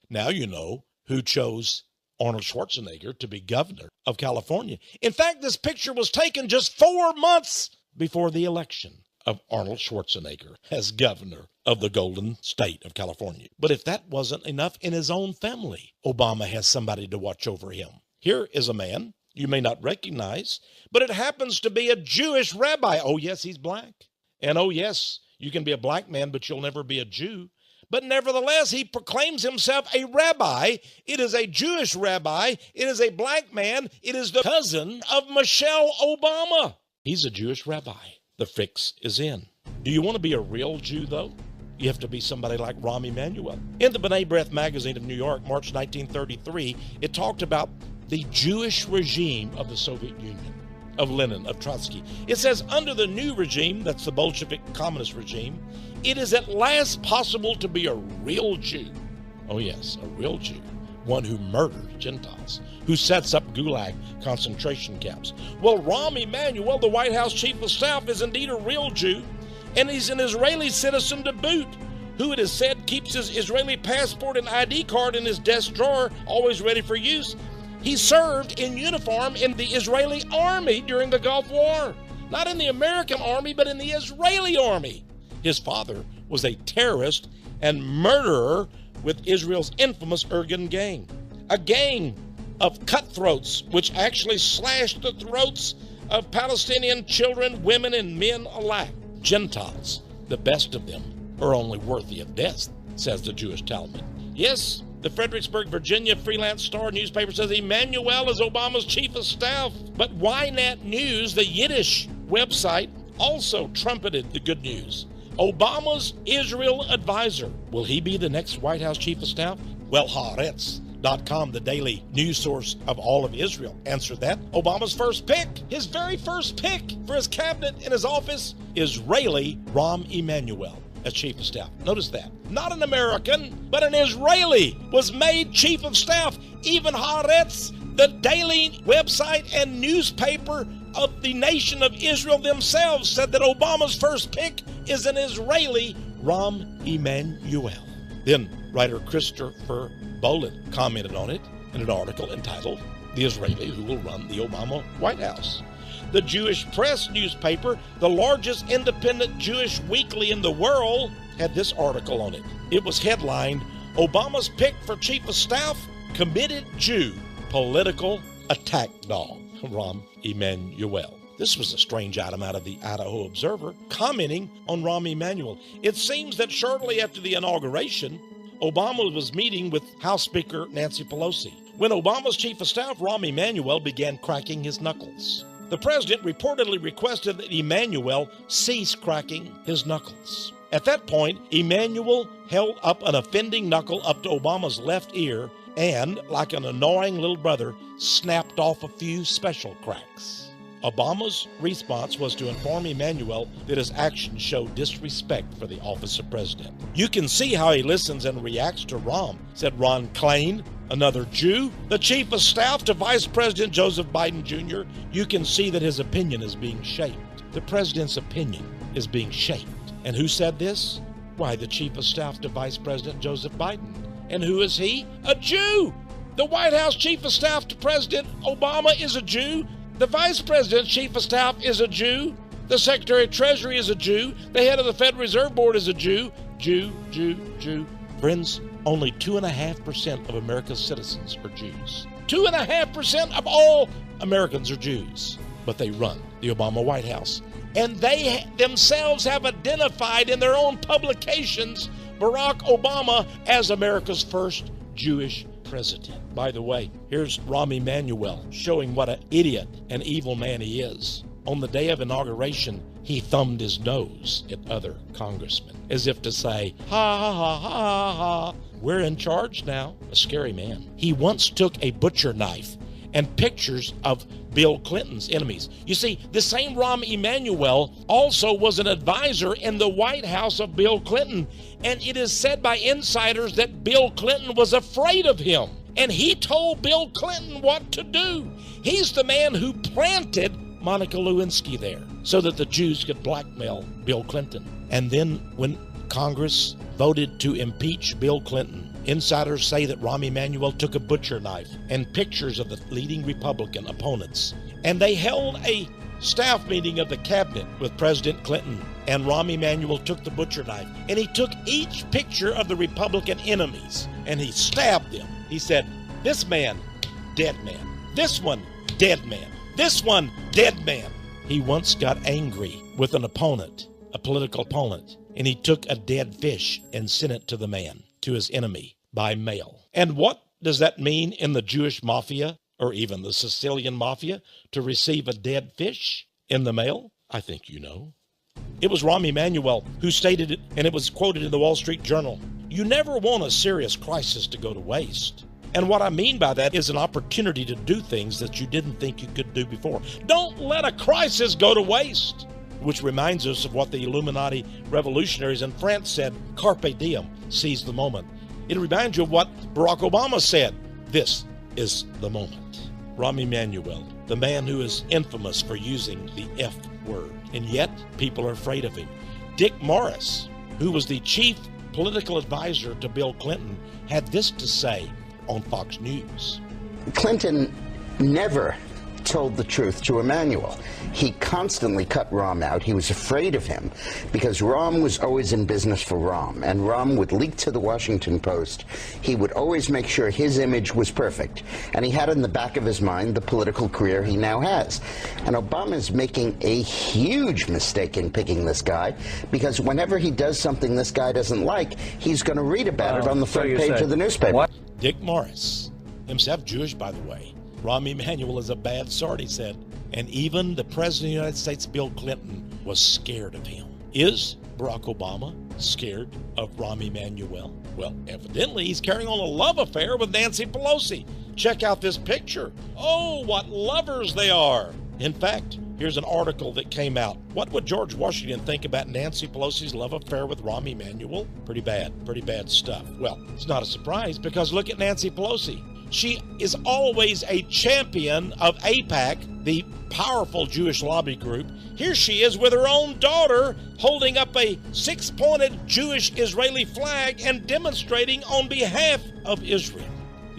Now you know who chose Arnold Schwarzenegger to be governor of California. In fact, this picture was taken just 4 months before the election of Arnold Schwarzenegger as governor of the Golden State of California. But if that wasn't enough, in his own family, Obama has somebody to watch over him. Here is a man you may not recognize, but it happens to be a Jewish rabbi. Oh, yes, he's black. And oh, yes, you can be a black man, but you'll never be a Jew. But nevertheless, he proclaims himself a rabbi. It is a Jewish rabbi. It is a black man. It is the cousin of Michelle Obama. He's a Jewish rabbi. The fix is in. Do you want to be a real Jew, though? You have to be somebody like Rahm Emanuel. In the B'nai B'rith magazine of New York, March 1933, it talked about the Jewish regime of the Soviet Union, of Lenin, of Trotsky. It says, under the new regime, that's the Bolshevik communist regime, it is at last possible to be a real Jew. Oh yes, a real Jew. One who murders Gentiles, who sets up gulag concentration camps. Well, Rahm Emanuel, the White House chief of staff, is indeed a real Jew, and he's an Israeli citizen to boot, who it is said keeps his Israeli passport and ID card in his desk drawer, always ready for use. He served in uniform in the Israeli army during the Gulf War. Not in the American army, but in the Israeli army. His father was a terrorist and murderer with Israel's infamous Irgun gang, a gang of cutthroats which actually slashed the throats of Palestinian children, women, and men alike. Gentiles, the best of them, are only worthy of death, says the Jewish Talmud. Yes, the Fredericksburg, Virginia Freelance Star newspaper says Emanuel is Obama's chief of staff. But Ynet News, the Yiddish website, also trumpeted the good news. Obama's Israel advisor. Will he be the next White House chief of staff? Well, Haaretz.com, the daily news source of all of Israel, answered that. Obama's first pick, his very first pick for his cabinet in his office, Israeli Rahm Emanuel as chief of staff. Notice that. Not an American, but an Israeli was made chief of staff. Even Haaretz, the daily website and newspaper of the nation of Israel themselves, said that Obama's first pick is an Israeli, Rahm Emanuel. Then writer Christopher Bolin commented on it in an article entitled, "The Israeli Who Will Run the Obama White House." The Jewish Press newspaper, the largest independent Jewish weekly in the world, had this article on it. It was headlined, "Obama's Pick for Chief of Staff, Committed Jew, Political Attack Dog, Rahm Emanuel." This was a strange item out of the Idaho Observer, commenting on Rahm Emanuel. It seems that shortly after the inauguration, Obama was meeting with House Speaker Nancy Pelosi, when Obama's chief of staff, Rahm Emanuel, began cracking his knuckles. The president reportedly requested that Emanuel cease cracking his knuckles. At that point, Emanuel held up an offending knuckle up to Obama's left ear and, like an annoying little brother, snapped off a few special cracks. Obama's response was to inform Emanuel that his actions showed disrespect for the office of president. "You can see how he listens and reacts to Rahm," said Ron Klain, another Jew, the chief of staff to Vice President Joseph Biden Jr. "You can see that his opinion is being shaped." The president's opinion is being shaped. And who said this? Why, the chief of staff to Vice President Joseph Biden. And who is he? A Jew! The White House chief of staff to President Obama is a Jew. The Vice President's chief of staff is a Jew. The Secretary of Treasury is a Jew. The head of the Federal Reserve Board is a Jew. Jew. Friends, only 2.5% of America's citizens are Jews. 2.5% of all Americans are Jews. But they run the Obama White House. And they themselves have identified in their own publications Barack Obama as America's first Jewish president. By the way, here's Rahm Emanuel showing what an idiot and evil man he is. On the day of inauguration, he thumbed his nose at other congressmen, as if to say, ha, ha, ha, ha, ha, we're in charge now. A scary man. He once took a butcher knife and pictures of Bill Clinton's enemies. You see, the same Rahm Emanuel also was an advisor in the White House of Bill Clinton, and it is said by insiders that Bill Clinton was afraid of him, and he told Bill Clinton what to do. He's the man who planted Monica Lewinsky there so that the Jews could blackmail Bill Clinton. And then when Congress voted to impeach Bill Clinton, insiders say that Rahm Emanuel took a butcher knife and pictures of the leading Republican opponents. And they held a staff meeting of the cabinet with President Clinton. And Rahm Emanuel took the butcher knife and he took each picture of the Republican enemies and he stabbed them. He said, this man, dead man. This one, dead man. This one, dead man. He once got angry with an opponent, a political opponent, and he took a dead fish and sent it to the man, to his enemy, by mail. And what does that mean in the Jewish Mafia, or even the Sicilian Mafia, to receive a dead fish in the mail? I think you know. It was Rahm Emanuel who stated it, and it was quoted in the Wall Street Journal. You never want a serious crisis to go to waste. And what I mean by that is an opportunity to do things that you didn't think you could do before. Don't let a crisis go to waste. Which reminds us of what the Illuminati revolutionaries in France said, carpe diem, seize the moment. It reminds you of what Barack Obama said, this is the moment. Rahm Emanuel, the man who is infamous for using the F word, and yet people are afraid of him. Dick Morris, who was the chief political advisor to Bill Clinton, had this to say on Fox News. Clinton never told the truth to Emanuel. He constantly cut Rahm out. He was afraid of him because Rahm was always in business for Rahm, and Rahm would leak to the Washington Post. He would always make sure his image was perfect, and he had in the back of his mind the political career he now has. And Obama is making a huge mistake in picking this guy because whenever he does something this guy doesn't like, he's going to read about it on the front page of the newspaper. What? Dick Morris, himself Jewish, by the way. Rahm Emanuel is a bad sort, he said. And even the President of the United States, Bill Clinton, was scared of him. Is Barack Obama scared of Rahm Emanuel? Well, evidently he's carrying on a love affair with Nancy Pelosi. Check out this picture. Oh, what lovers they are. In fact, here's an article that came out. What would George Washington think about Nancy Pelosi's love affair with Rahm Emanuel? Pretty bad stuff. Well, it's not a surprise because look at Nancy Pelosi. She is always a champion of AIPAC, the powerful Jewish lobby group. Here she is with her own daughter holding up a six-pointed Jewish Israeli flag and demonstrating on behalf of Israel.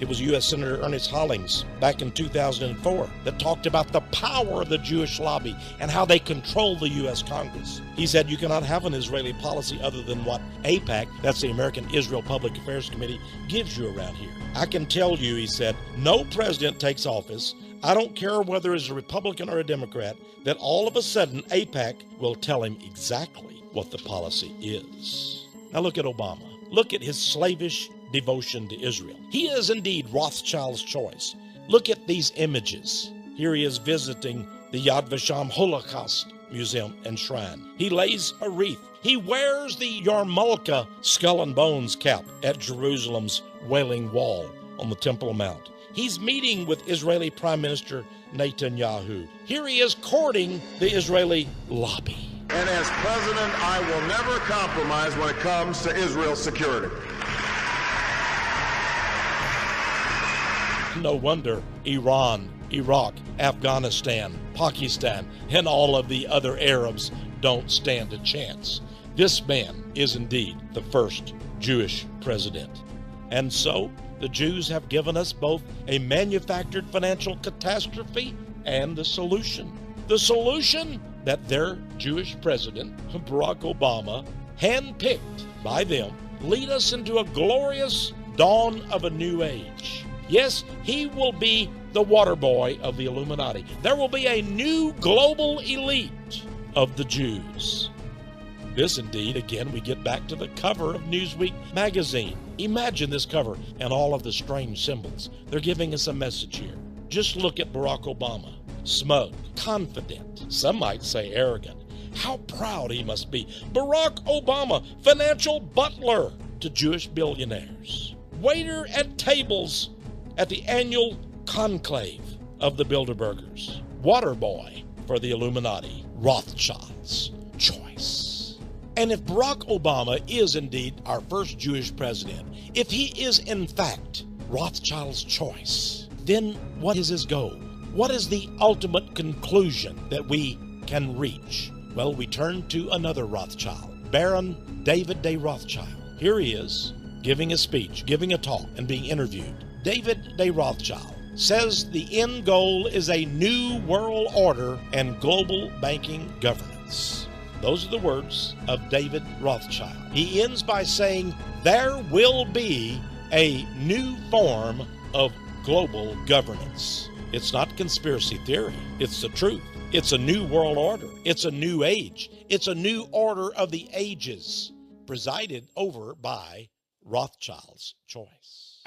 It was U.S. Senator Ernest Hollings back in 2004 that talked about the power of the Jewish lobby and how they control the U.S. Congress. He said you cannot have an Israeli policy other than what AIPAC, that's the American Israel Public Affairs Committee, gives you around here. I can tell you, he said, no president takes office, I don't care whether it's a Republican or a Democrat, that all of a sudden AIPAC will tell him exactly what the policy is. Now look at Obama. Look at his slavish devotion to Israel. He is indeed Rothschild's choice. Look at these images. Here he is visiting the Yad Vashem Holocaust Museum and Shrine. He lays a wreath. He wears the Yarmulke skull and bones cap at Jerusalem's Wailing Wall on the Temple Mount. He's meeting with Israeli Prime Minister Netanyahu. Here he is courting the Israeli lobby. And as president, I will never compromise when it comes to Israel's security. No wonder Iran, Iraq, Afghanistan, Pakistan, and all of the other Arabs don't stand a chance. This man is indeed the first Jewish president. And so the Jews have given us both a manufactured financial catastrophe and the solution. The solution that their Jewish president, Barack Obama, handpicked by them, lead us into a glorious dawn of a new age. Yes, he will be the water boy of the Illuminati. There will be a new global elite of the Jews. This indeed, again, we get back to the cover of Newsweek magazine. Imagine this cover and all of the strange symbols. They're giving us a message here. Just look at Barack Obama. Smug, confident, some might say arrogant. How proud he must be. Barack Obama, financial butler to Jewish billionaires. Waiter at tables at the annual conclave of the Bilderbergers. Water boy for the Illuminati. Rothschild's choice. And if Barack Obama is indeed our first Jewish president, if he is in fact Rothschild's choice, then what is his goal? What is the ultimate conclusion that we can reach? Well, we turn to another Rothschild, Baron David de Rothschild. Here he is, giving a speech, giving a talk, and being interviewed. David de Rothschild says the end goal is a new world order and global banking governance. Those are the words of David Rothschild. He ends by saying there will be a new form of global governance. It's not conspiracy theory. It's the truth. It's a new world order. It's a new age. It's a new order of the ages presided over by Rothschild's choice.